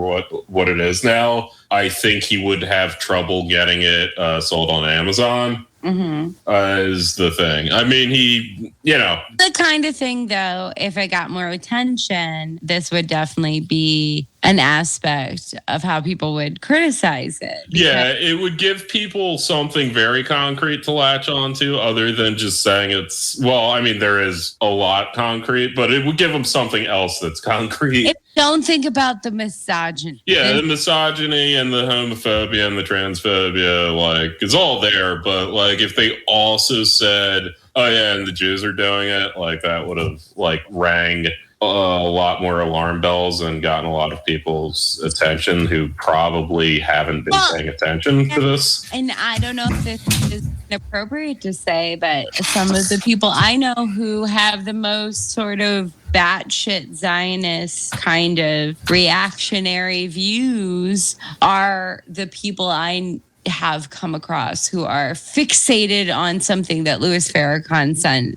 what it is now. I think he would have trouble getting it sold on Amazon. Is the thing. I mean, the kind of thing, though, if it got more attention, this would definitely be an aspect of how people would criticize it. Yeah, it would give people something very concrete to latch onto other than just saying there is a lot concrete, but it would give them something else that's concrete. Don't think about the misogyny. Yeah, the misogyny and the homophobia and the transphobia, like, it's all there. But, like, if they also said, oh, yeah, and the Jews are doing it, like, that would have, like, rang a lot more alarm bells and gotten a lot of people's attention who probably haven't been paying attention to this. And I don't know if this is inappropriate to say, but some of the people I know who have the most sort of batshit Zionist kind of reactionary views are the people I have come across who are fixated on something that Louis Farrakhan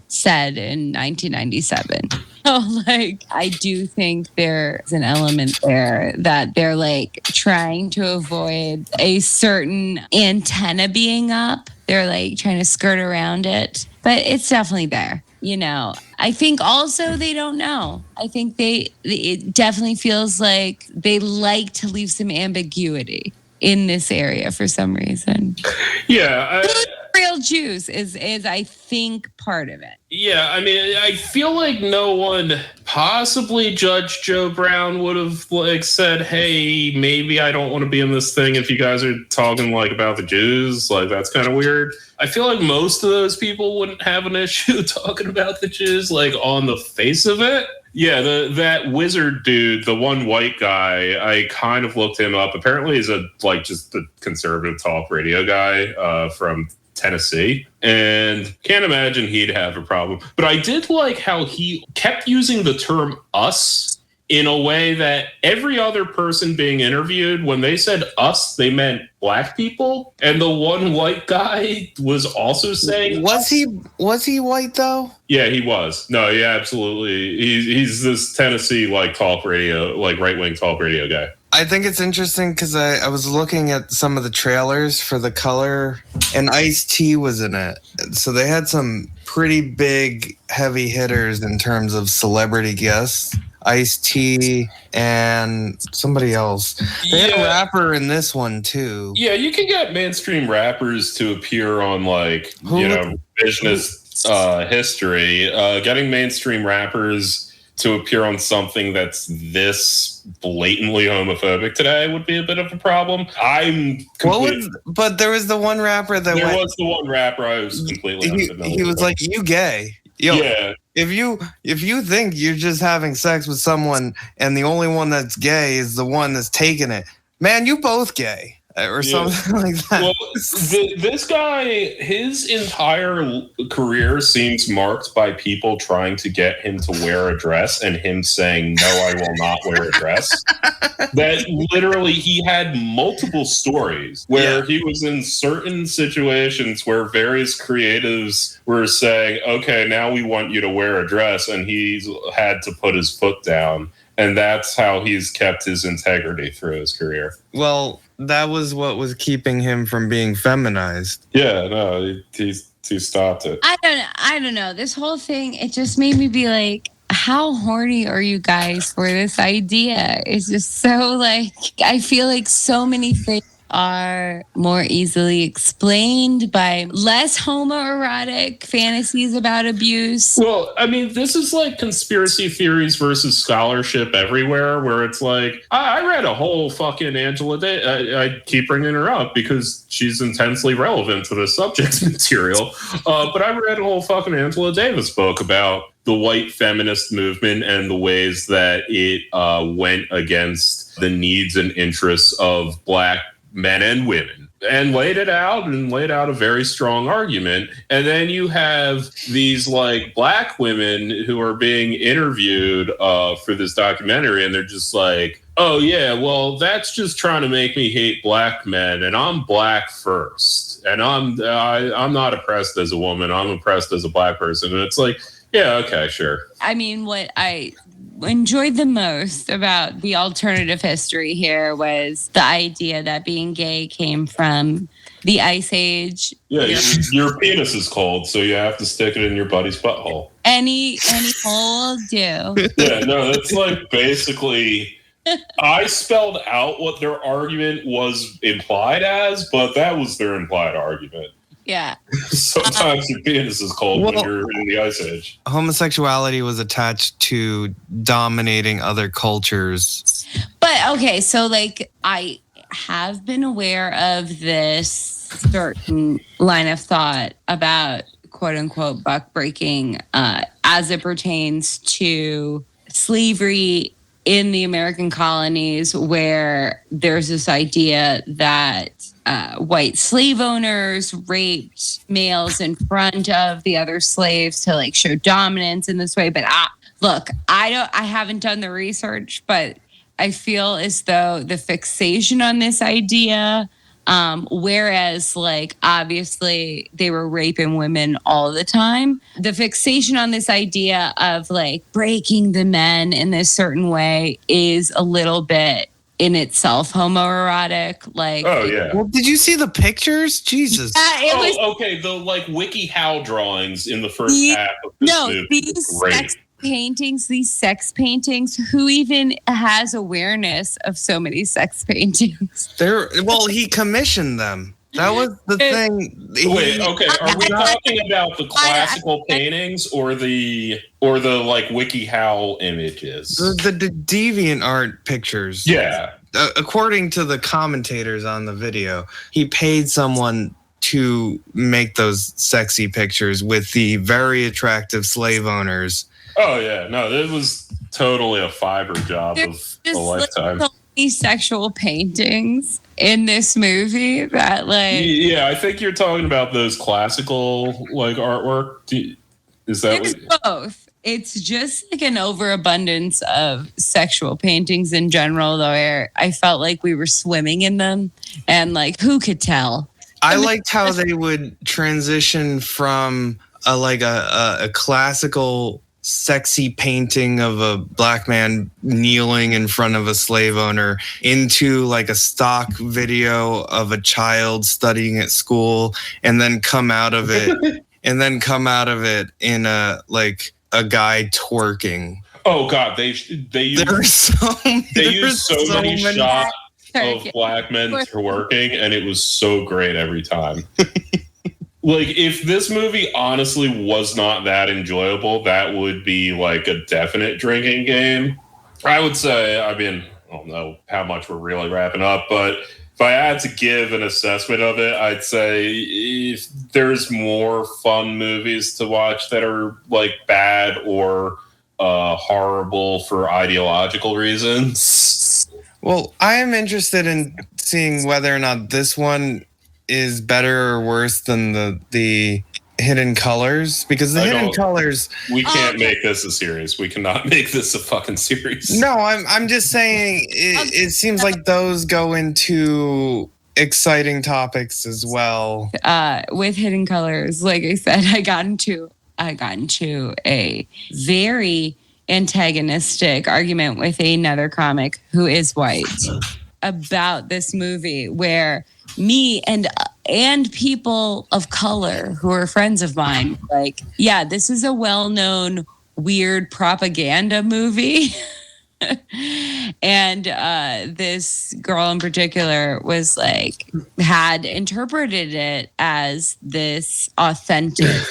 said in 1997. So, like, I do think there's an element there that they're, like, trying to avoid a certain antenna being up. They're, like, trying to skirt around it. But it's definitely there. You know, I think also they don't know. I think it definitely feels like they like to leave some ambiguity in this area for some reason. Yeah. Real Jews is I think part of it. Yeah, I mean, I feel like no one, possibly Judge Joe Brown, would have like said, hey, maybe I don't want to be in this thing if you guys are talking like about the Jews. Like, that's kind of weird. I feel like most of those people wouldn't have an issue talking about the Jews, like, on the face of it. Yeah, that wizard dude, the one white guy, I kind of looked him up. Apparently he's just a conservative talk radio guy from Tennessee, and can't imagine he'd have a problem. But I did like how he kept using the term us in a way that every other person being interviewed, when they said us, they meant black people. And the one white guy was also saying was he white though? Yeah, he was. No, yeah, absolutely. He's this Tennessee talk radio, right-wing talk radio guy. I think it's interesting because I was looking at some of the trailers for The Color, and Ice-T was in it. So they had some pretty big heavy hitters in terms of celebrity guests. Ice-T and somebody else. They had a rapper in this one too. Yeah, you can get mainstream rappers to appear on revisionist history. Getting mainstream rappers to appear on something that's this blatantly homophobic today would be a bit of a problem. But there was the one rapper that I was completely unfamiliar he was with. Like, you gay. Yo, yeah. If you think you're just having sex with someone and the only one that's gay is the one that's taking it, man, you both gay. Or something like that. Well, this guy, his entire career seems marked by people trying to get him to wear a dress and him saying, no, I will not wear a dress. That literally, he had multiple stories where he was in certain situations where various creatives were saying, okay, now we want you to wear a dress. And he's had to put his foot down. And that's how he's kept his integrity through his career. Well, that was what was keeping him from being feminized. Yeah, no, he stopped it. I don't know. This whole thing, it just made me be like, how horny are you guys for this idea? It's just so I feel like so many things are more easily explained by less homoerotic fantasies about abuse. Well, I mean, this is like conspiracy theories versus scholarship everywhere, where it's like, I read a whole fucking Angela Davis. I keep bringing her up because she's intensely relevant to the subject material. But I read a whole fucking Angela Davis book about the white feminist movement and the ways that it went against the needs and interests of black men and women, and laid out a very strong argument. And then you have these black women who are being interviewed for this documentary, and they're just like, oh yeah, well, that's just trying to make me hate black men, and I'm black first, and I'm not oppressed as a woman, I'm oppressed as a black person. And it's like, yeah, okay, sure. I mean, what I enjoyed the most about the alternative history here was the idea that being gay came from the Ice Age. Yeah, your penis is cold, so you have to stick it in your buddy's butthole. Any hole will do. Yeah, no, that's basically, I spelled out what their argument was implied as, but that was their implied argument. Yeah. Sometimes your penis is cold when you're in the Ice Age. Homosexuality was attached to dominating other cultures. But okay, so I have been aware of this certain line of thought about quote unquote buckbreaking as it pertains to slavery in the American colonies, where there's this idea that white slave owners raped males in front of the other slaves to show dominance in this way. But I haven't done the research, but I feel as though the fixation on this idea, whereas obviously they were raping women all the time, the fixation on this idea of breaking the men in this certain way is a little bit in itself homoerotic. Oh yeah. Well, did you see the pictures? Jesus. Okay. The WikiHow drawings in the first half of this movie. These sex paintings. Who even has awareness of so many sex paintings? He commissioned them. That was the thing. Wait, okay. Are we talking about the classical paintings or the WikiHow images? The deviant art pictures. Yeah. According to the commentators on the video, he paid someone to make those sexy pictures with the very attractive slave owners. Oh yeah, no, it was totally a fiber job of a lifetime. These sexual paintings in this movie that yeah, I think you're talking about those classical artwork. Is that both? It's just like an overabundance of sexual paintings in general, though. I felt like we were swimming in them, and like, who could tell? I liked how they would transition from a classical sexy painting of a black man kneeling in front of a slave owner into like a stock video of a child studying at school, and then come out of it in a guy twerking. Oh God, they use so many shots of black men twerking, and it was so great every time. Like, if this movie honestly was not that enjoyable, that would be like a definite drinking game. I would say, I mean, I don't know how much we're really wrapping up, but if I had to give an assessment of it, I'd say if there's more fun movies to watch that are like bad or horrible for ideological reasons. Well, I am interested in seeing whether or not this one is better or worse than the Hidden Colors, because the Hidden Colors. We can't make this a series. We cannot make this a fucking series. No, I'm just saying it seems like those go into exciting topics as well. With Hidden Colors, like I said, I got into a very antagonistic argument with another comic who is white about this movie, where me and people of color who are friends of mine, like, yeah, this is a well-known weird propaganda movie. And this girl in particular was like, had interpreted it as this authentic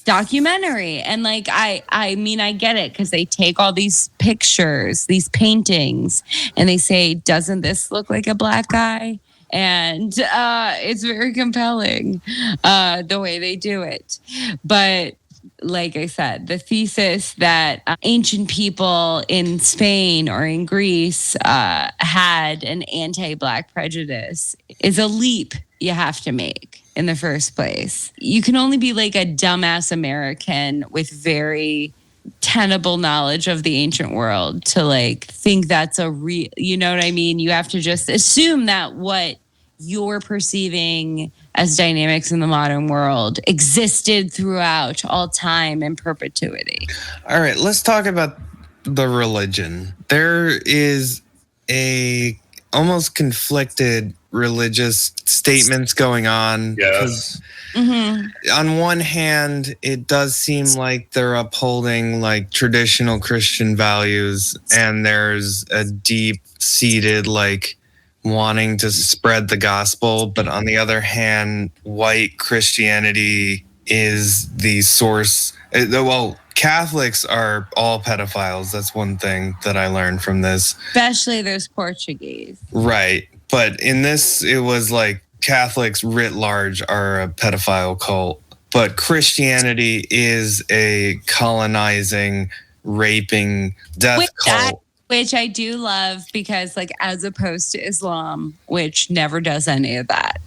documentary. And like, I mean, I get it, because they take all these pictures, these paintings, and they say, doesn't this look like a black guy? And it's very compelling the way they do it. But like I said, the thesis that ancient people in Spain or in Greece had an anti-black prejudice is a leap you have to make in the first place. You can only be like a dumbass American with very tenable knowledge of the ancient world to like think that's a real, you know what I mean? You have to just assume that what you're perceiving as dynamics in the modern world existed throughout all time in perpetuity. All right, let's talk about the religion. There is a almost conflicted religious statements going on. Yes. On one hand, it does seem like they're upholding like traditional Christian values, and there's a deep-seated like wanting to spread the gospel. But on the other hand, white Christianity is the source. Well, Catholics are all pedophiles. That's one thing that I learned from this. Especially those Portuguese. Right. But in this, it was like Catholics writ large are a pedophile cult. But Christianity is a colonizing, raping, death cult. Which I do love, because like, as opposed to Islam, which never does any of that.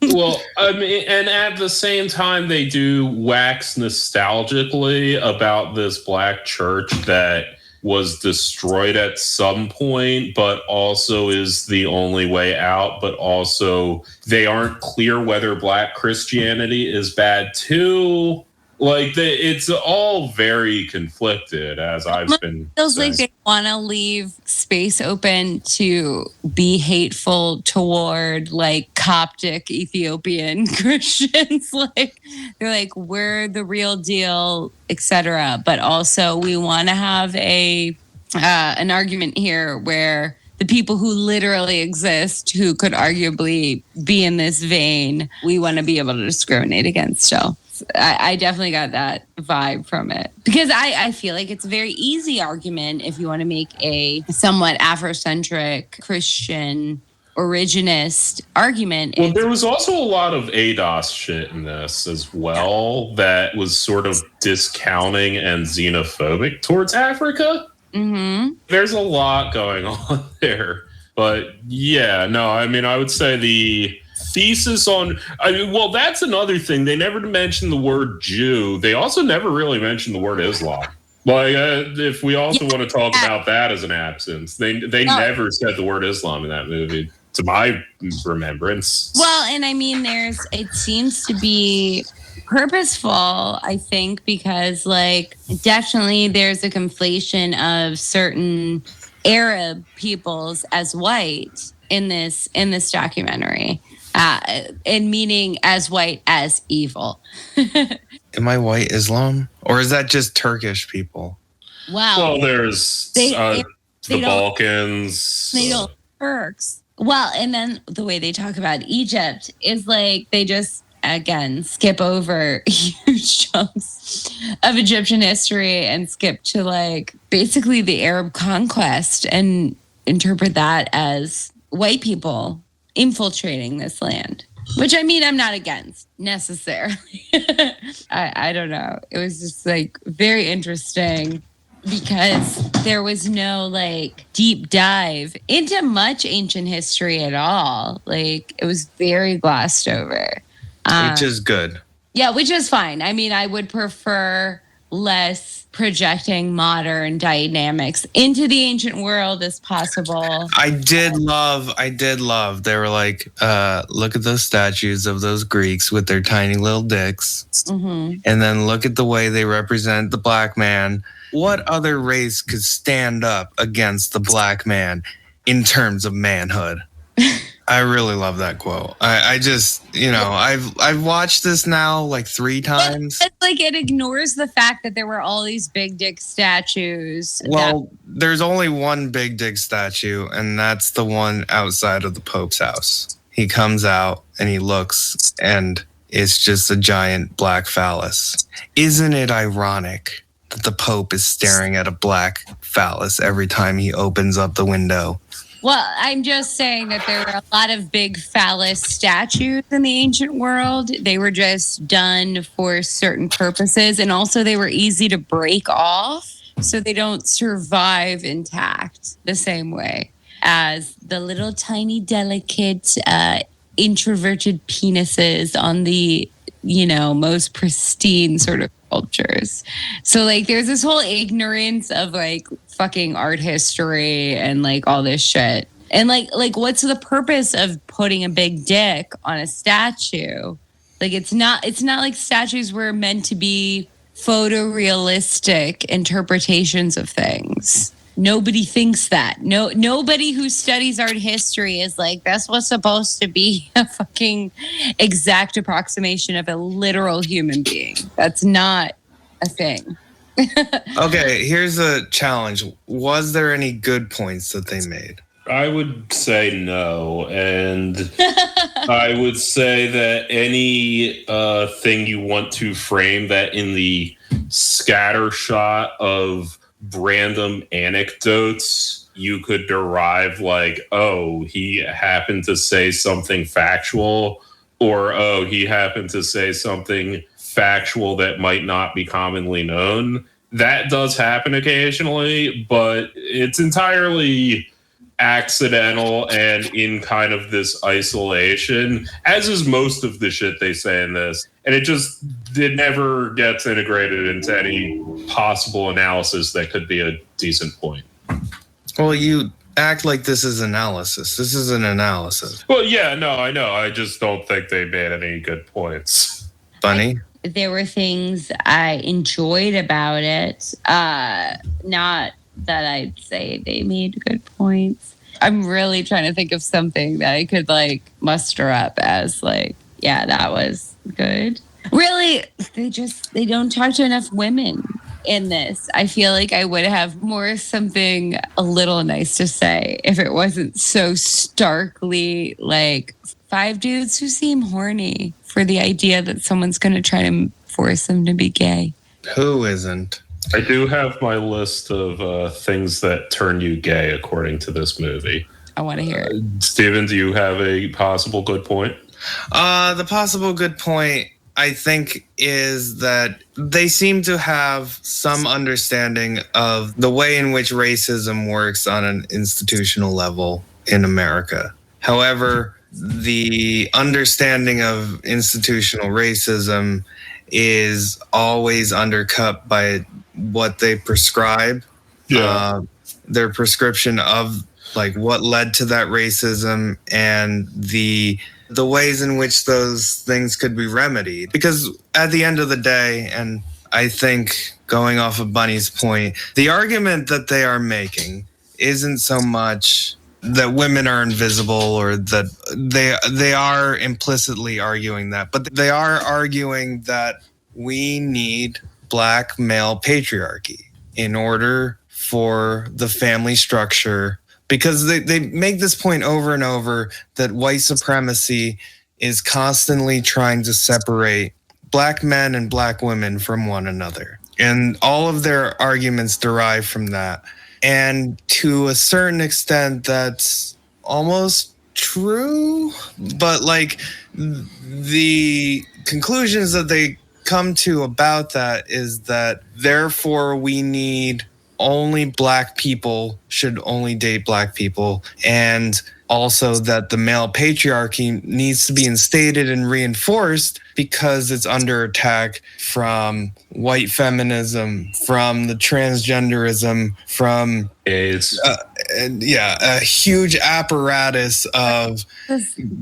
Well, I mean, and at the same time, they do wax nostalgically about this black church that was destroyed at some point, but also is the only way out. But also, they aren't clear whether black Christianity is bad too. Like, it's all very conflicted, as I've been feels saying. like they want to leave space open to be hateful toward like Coptic Ethiopian Christians. Like, they're like, we're the real deal, etc. But also, we want to have an argument here where the people who literally exist, who could arguably be in this vein, we want to be able to discriminate against still. I definitely got that vibe from it, because I feel like it's a very easy argument if you want to make a somewhat Afrocentric Christian originist argument. Well, there was also a lot of ADOS shit in this as well that was sort of discounting and xenophobic towards Africa. Mm-hmm. There's a lot going on there. But yeah, no, I mean, I would say the thesis on... well, that's another thing. They never mentioned the word Jew. They also never really mentioned the word Islam. Like, if we also want to talk about that as an absence, they never said the word Islam in that movie, to my remembrance. Well, and I mean, it seems to be purposeful, I think, because like definitely there's a conflation of certain Arab peoples as white in this documentary, and meaning as white as evil. Am I white Islam? Or is that just Turkish people? Wow. Well, there's the Balkans. They don't Turks. Well, and then the way they talk about Egypt is like they just, again, skip over huge chunks of Egyptian history and skip to like basically the Arab conquest and interpret that as white people infiltrating this land. Which, I mean, I'm not against necessarily. I don't know. It was just like very interesting because there was no like deep dive into much ancient history at all. Like it was very glossed over. Which is good. Yeah, which is fine. I mean, I would prefer less projecting modern dynamics into the ancient world as possible. I did love, they were like, look at those statues of those Greeks with their tiny little dicks. Mm-hmm. And then look at the way they represent the black man. What other race could stand up against the black man in terms of manhood? I really love that quote. I just, I've watched this now like 3 times. It's like it ignores the fact that there were all these big dick statues. Well, there's only one big dick statue, and that's the one outside of the Pope's house. He comes out and he looks, and it's just a giant black phallus. Isn't it ironic that the Pope is staring at a black phallus every time he opens up the window? Well, I'm just saying that there were a lot of big phallus statues in the ancient world. They were just done for certain purposes, and also they were easy to break off, so they don't survive intact the same way as the little tiny delicate introverted penises on the most pristine sort of cultures. So like there's this whole ignorance of like fucking art history and like all this shit. And like what's the purpose of putting a big dick on a statue? Like it's not like statues were meant to be photorealistic interpretations of things. Nobody thinks that. Nobody who studies art history is like, that's what's supposed to be a fucking exact approximation of a literal human being. That's not a thing. Okay, here's a challenge. Was there any good points that they made? I would say no. And I would say that any thing you want to frame that in the scatter shot of random anecdotes, you could derive like, oh, he happened to say something factual, or oh, he happened to say something factual that might not be commonly known. That does happen occasionally, but it's entirely accidental and in kind of this isolation, as is most of the shit they say in this. And it never gets integrated into any possible analysis that could be a decent point. Well, you act like this is analysis. This is an analysis. Well, yeah, no, I know. I just don't think they made any good points. Bunny? There were things I enjoyed about it. Not that I'd say they made good points. I'm really trying to think of something that I could like muster up as like, yeah, that was good. Really, they don't talk to enough women in this. I feel like I would have something a little nice to say if it wasn't so starkly like 5 dudes who seem horny for the idea that someone's going to try to force them to be gay. Who isn't? I do have my list of things that turn you gay according to this movie. I want to hear it. Steven, do you have a possible good point? The possible good point, I think, is that they seem to have some understanding of the way in which racism works on an institutional level in America. However, the understanding of institutional racism is always undercut by what they prescribe. Their prescription of like what led to that racism and the ways in which those things could be remedied. Because at the end of the day, and I think going off of Bunny's point, the argument that they are making isn't so much that women are invisible or that they are implicitly arguing that, but they are arguing that we need black male patriarchy in order for the family structure, because they make this point over and over that white supremacy is constantly trying to separate black men and black women from one another. And all of their arguments derive from that. And to a certain extent, that's almost true. But like the conclusions that they come to about that is that therefore we need only black people should only date black people, and also that the male patriarchy needs to be instated and reinforced because it's under attack from white feminism, from the transgenderism, from AIDS. A huge apparatus of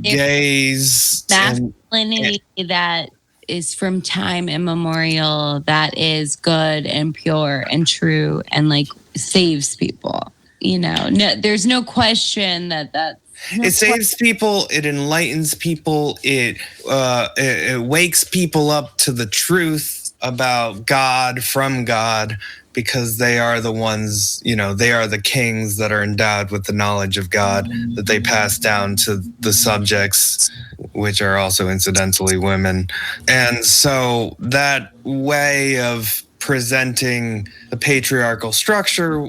gays. Masculinity that is from time immemorial, that is good and pure and true and like saves people. You know, no, there's no question that it saves people. It enlightens people. It wakes people up to the truth about God from God, because they are the ones, you know, they are the kings that are endowed with the knowledge of God that they pass down to the subjects, which are also incidentally women. And so that way of presenting the patriarchal structure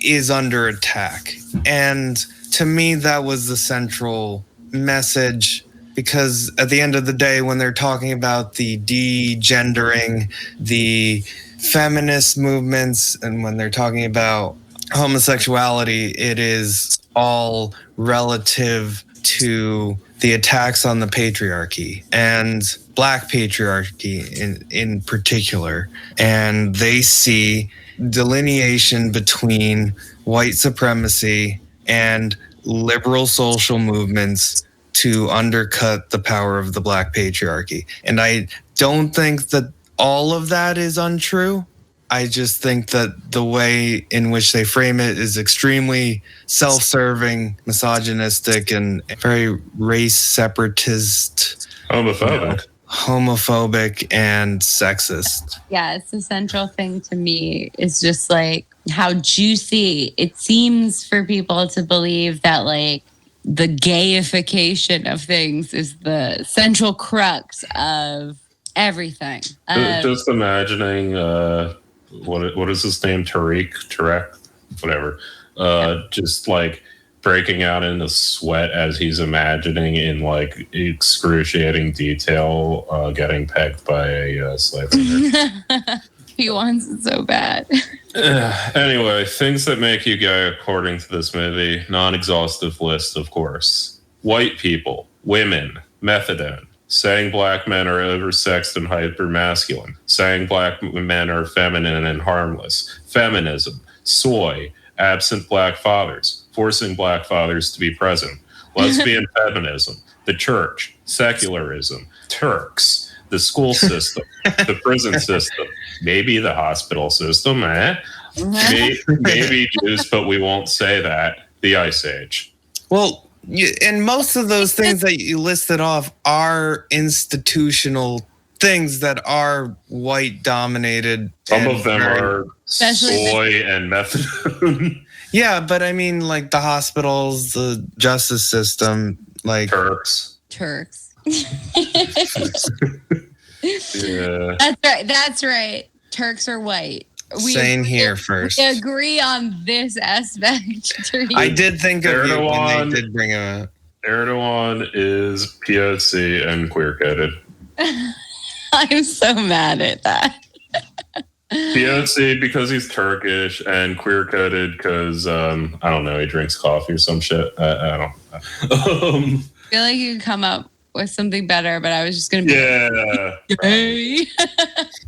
is under attack. And to me, that was the central message, because at the end of the day, when they're talking about the de-gendering, the feminist movements, and when they're talking about homosexuality, it is all relative to the attacks on the patriarchy and black patriarchy in particular. And they see delineation between white supremacy and liberal social movements to undercut the power of the black patriarchy. And I don't think that all of that is untrue. I just think that the way in which they frame it is extremely self-serving, misogynistic, and very race separatist, homophobic and sexist. Yeah, it's the central thing to me is just like how juicy it seems for people to believe that like the gayification of things is the central crux of everything. Just imagining what is his name? Tariq, whatever. Just like breaking out into sweat as he's imagining in like excruciating detail getting pegged by a slave owner. He wants it so bad. Anyway, things that make you gay according to this movie. Non-exhaustive list, of course. White people, women, methadone, saying black men are oversexed and hypermasculine, saying black men are feminine and harmless, feminism, soy, absent black fathers, forcing black fathers to be present, lesbian feminism, the church, secularism, Turks, the school system, the prison system, maybe the hospital system, maybe Jews, but we won't say that, the Ice Age. Well, and most of those things that you listed off are institutional things that are white dominated. Some of them are soy and methadone. Yeah, but I mean, like the hospitals, the justice system, like Turks. Yeah. That's right. Turks are white. Same here first. We agree on this aspect. I did think of you when they did bring him up. Erdogan is POC and queer-coded. I'm so mad at that. POC because he's Turkish and queer coded because I don't know, he drinks coffee or some shit. I don't know. I feel like you could come up with something better, but I was just gonna be gay.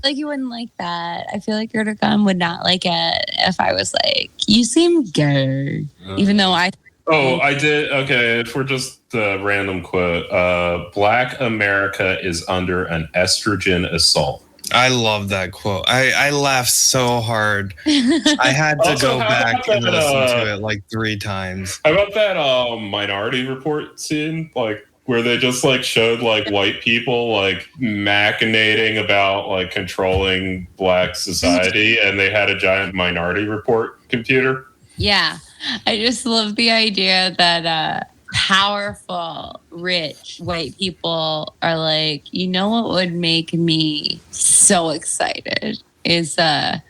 Like you wouldn't like that. I feel like Erdogan would not like it if I was like, you seem gay, even though I. Oh, I did. Okay, if we're just a random quote, Black America is under an estrogen assault. I love that quote. I laughed so hard. I had to Also, go back and listen to it like 3 times. How about that Minority Report scene? Like, where they just like showed like white people like machinating about like controlling Black society, and they had a giant Minority Report computer. Yeah, I just love the idea that powerful, rich white people are like, you know what would make me so excited is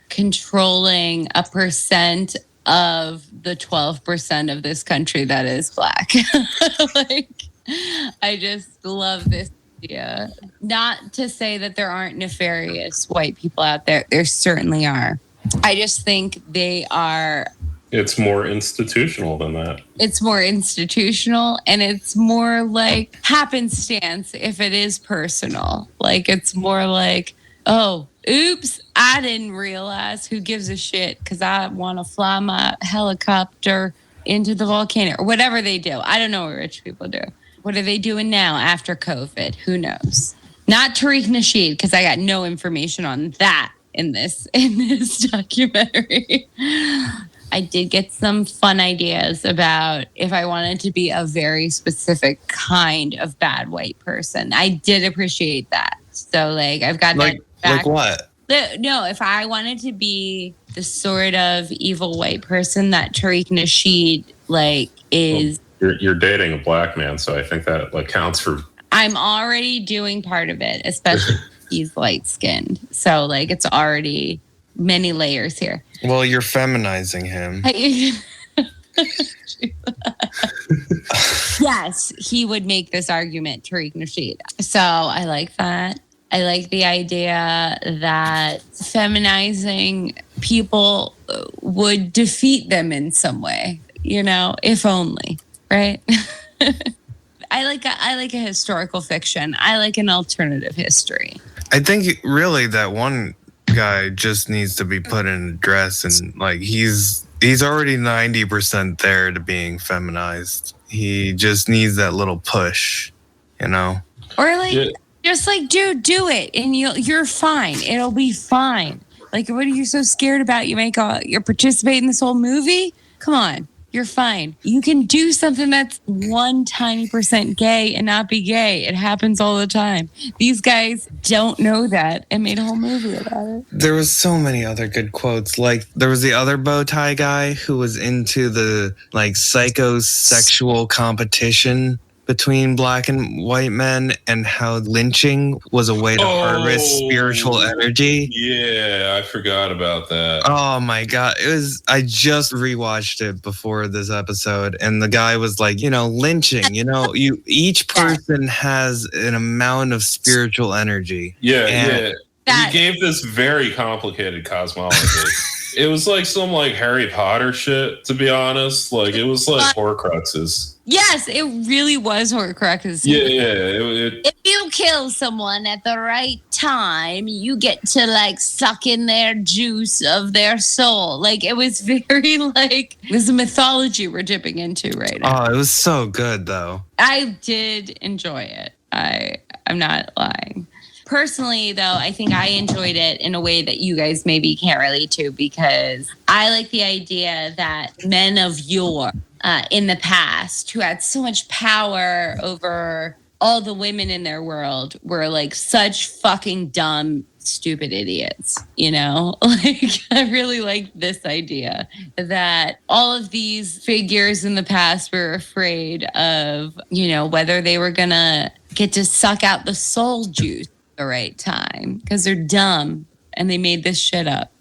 controlling a percent of the 12% of this country that is Black. Like, I just love this idea. Not to say that there aren't nefarious white people out there. There certainly are. I just think they are... It's more institutional than that. It's more institutional, and it's more like happenstance if it is personal. Like, it's more like, oh, oops, I didn't realize. Who gives a shit? Because I want to fly my helicopter into the volcano or whatever they do. I don't know what rich people do. What are they doing now after COVID? Who knows? Not Tariq Nasheed, because I got no information on that in this documentary. I did get some fun ideas about if I wanted to be a very specific kind of bad white person. I did appreciate that. So, like, I've got like, that back. Like what? No, if I wanted to be the sort of evil white person that Tariq Nasheed, like, is... Well, you're dating a Black man, so I think that, like, counts for... I'm already doing part of it, especially if he's light-skinned. So, like, it's already many layers here. Well, you're feminizing him. Yes, he would make this argument, Tariq Nasheed. So I like that. I like the idea that feminizing people would defeat them in some way, you know, if only, right? I like a historical fiction. I like an alternative history. I think really that one guy just needs to be put in a dress, and like he's already 90% there to being feminized. He just needs that little push, you know? Or like, just like, dude, do it and you're fine. It'll be fine. Like, what are you so scared about? You're participating in this whole movie? Come on. You're fine. You can do something that's 1 tiny % gay and not be gay. It happens all the time. These guys don't know that and made a whole movie about it. There was so many other good quotes. Like, there was the other bow tie guy who was into the, like, psychosexual competition between Black and white men, and how lynching was a way to harvest spiritual energy. Yeah, I forgot about that. Oh my God. I just rewatched it before this episode, and the guy was like, you know, lynching, you know, each person has an amount of spiritual energy. Yeah. He gave this very complicated cosmology. It was like some like Harry Potter shit, to be honest. Like, it was like Horcruxes. Yes, it really was Horcruxes. Yeah. If you kill someone at the right time, you get to like suck in their juice of their soul. Like, it was very like, this is a mythology we're dipping into right now. Oh, it was so good though. I did enjoy it. I'm not lying. Personally, though, I think I enjoyed it in a way that you guys maybe can't relate to, because I like the idea that men of yore in the past who had so much power over all the women in their world were like such fucking dumb, stupid idiots, you know? Like, I really like this idea that all of these figures in the past were afraid of, you know, whether they were gonna get to suck out the soul juice the right time, because they're dumb and they made this shit up.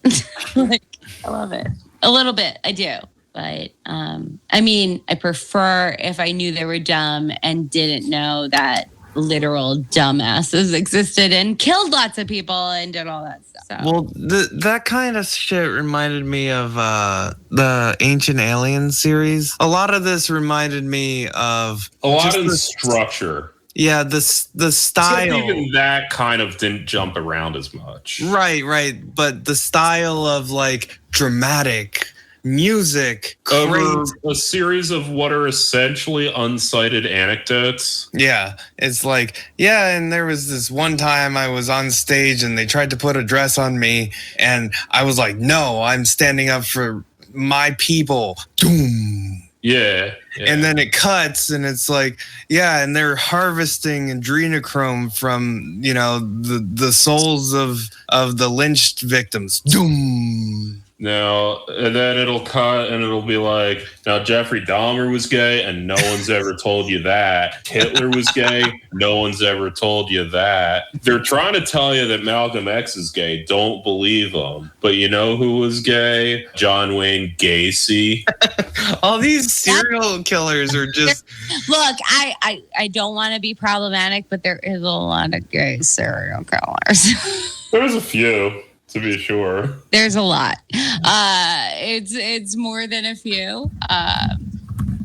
Like, I love it a little bit. I do, but I mean, I prefer if I knew they were dumb and didn't know that literal dumbasses existed and killed lots of people and did all that stuff. So. Well, that kind of shit reminded me of the Ancient Aliens series. A lot of this reminded me of a lot just of the structure. Yeah, the style. Except even that kind of didn't jump around as much. Right. But the style of like dramatic music over a series of what are essentially unsighted anecdotes. Yeah, it's like, yeah, and there was this one time I was on stage and they tried to put a dress on me and I was like, no, I'm standing up for my people. Doom. Yeah. And then it cuts and it's like, yeah, and they're harvesting adrenochrome from, the souls of the lynched victims. Doom. Now, and then it'll cut and it'll be like, now Jeffrey Dahmer was gay and no one's ever told you that. Hitler was gay, no one's ever told you that. They're trying to tell you that Malcolm X is gay. Don't believe them. But you know who was gay? John Wayne Gacy. All these serial killers are just... Look, I don't want to be problematic, but there is a lot of gay serial killers. There's a few. To be sure. There's a lot. It's more than a few,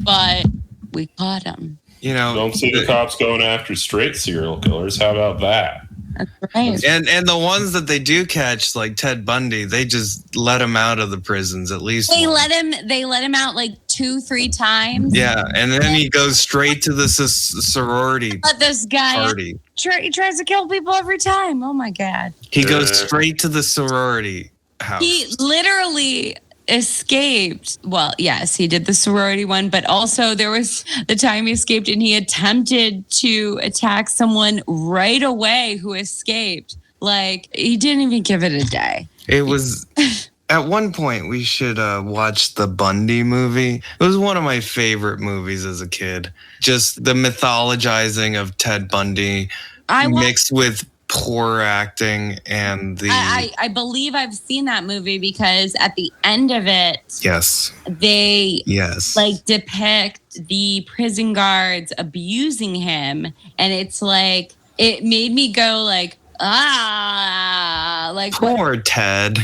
but we caught them. Don't see the cops going after straight serial killers. How about that? That's right. And the ones that they do catch, like Ted Bundy, they just let him out of the prisons at least. They let him out like 2-3 times. Yeah, and then he goes straight to the sorority. But this guy party. He tries to kill people every time. Oh my God. He goes straight to the sorority house. He literally escaped. Well, yes, he did the sorority one, but also there was the time he escaped and he attempted to attack someone right away who escaped. Like, he didn't even give it a day. It was... At one point, we should watch the Bundy movie. It was one of my favorite movies as a kid. Just the mythologizing of Ted Bundy mixed with poor acting and the... I believe I've seen that movie because at the end of it... Yes. They depict the prison guards abusing him. And it's like, it made me go like... poor Ted.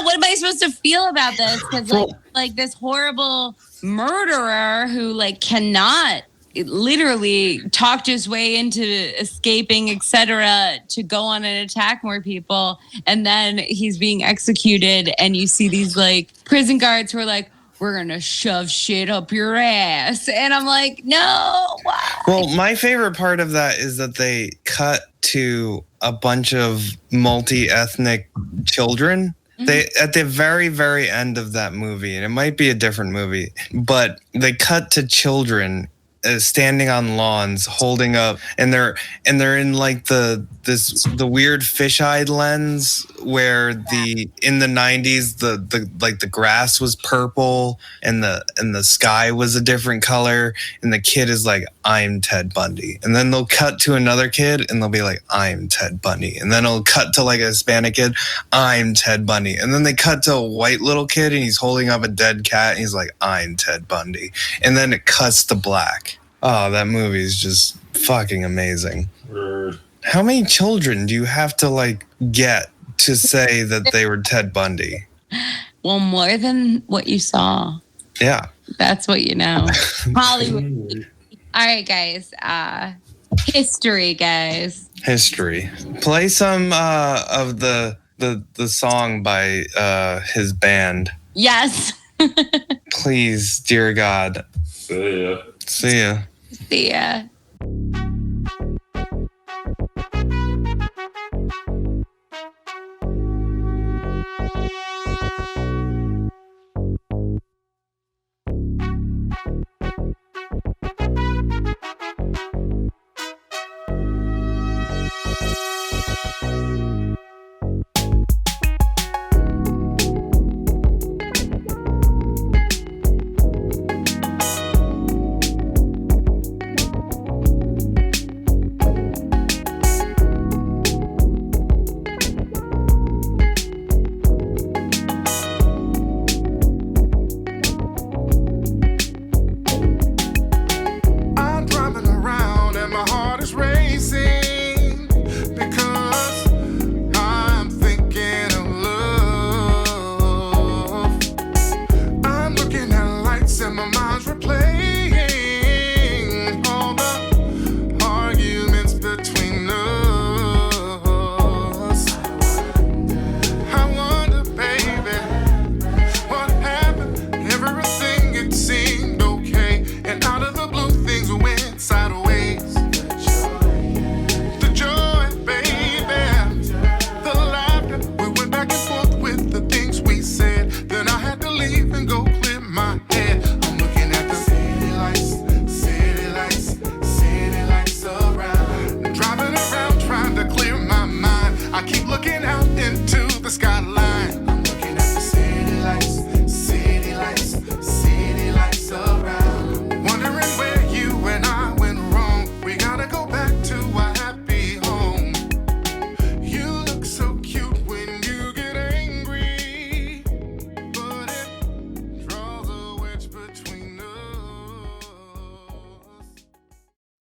What am I supposed to feel about this? Because like this horrible murderer who cannot literally talked his way into escaping, etc., to go on and attack more people, and then he's being executed, and you see these prison guards who are like, we're gonna shove shit up your ass, and I'm like, no, why? Well, my favorite part of that is that they cut to a bunch of multi-ethnic children. They at the very, very end of that movie, and it might be a different movie, but they cut to children standing on lawns, holding up, and they're in the weird fisheye lens where in the 90s the grass was purple and the sky was a different color, and the kid is like, I'm Ted Bundy, and then they'll cut to another kid and they'll be like, I'm Ted Bundy, and then it'll cut to a Hispanic kid, I'm Ted Bundy, and then they cut to a white little kid and he's holding up a dead cat and he's like, I'm Ted Bundy, and then it cuts to black. Oh, that movie is just fucking amazing. Word. How many children do you have to get to say that they were Ted Bundy? Well, more than what you saw. Yeah. That's what you know. Hollywood. All right, guys. History, guys. History. Play some of the song by his band. Yes. Please, dear God. See ya. See ya. See ya.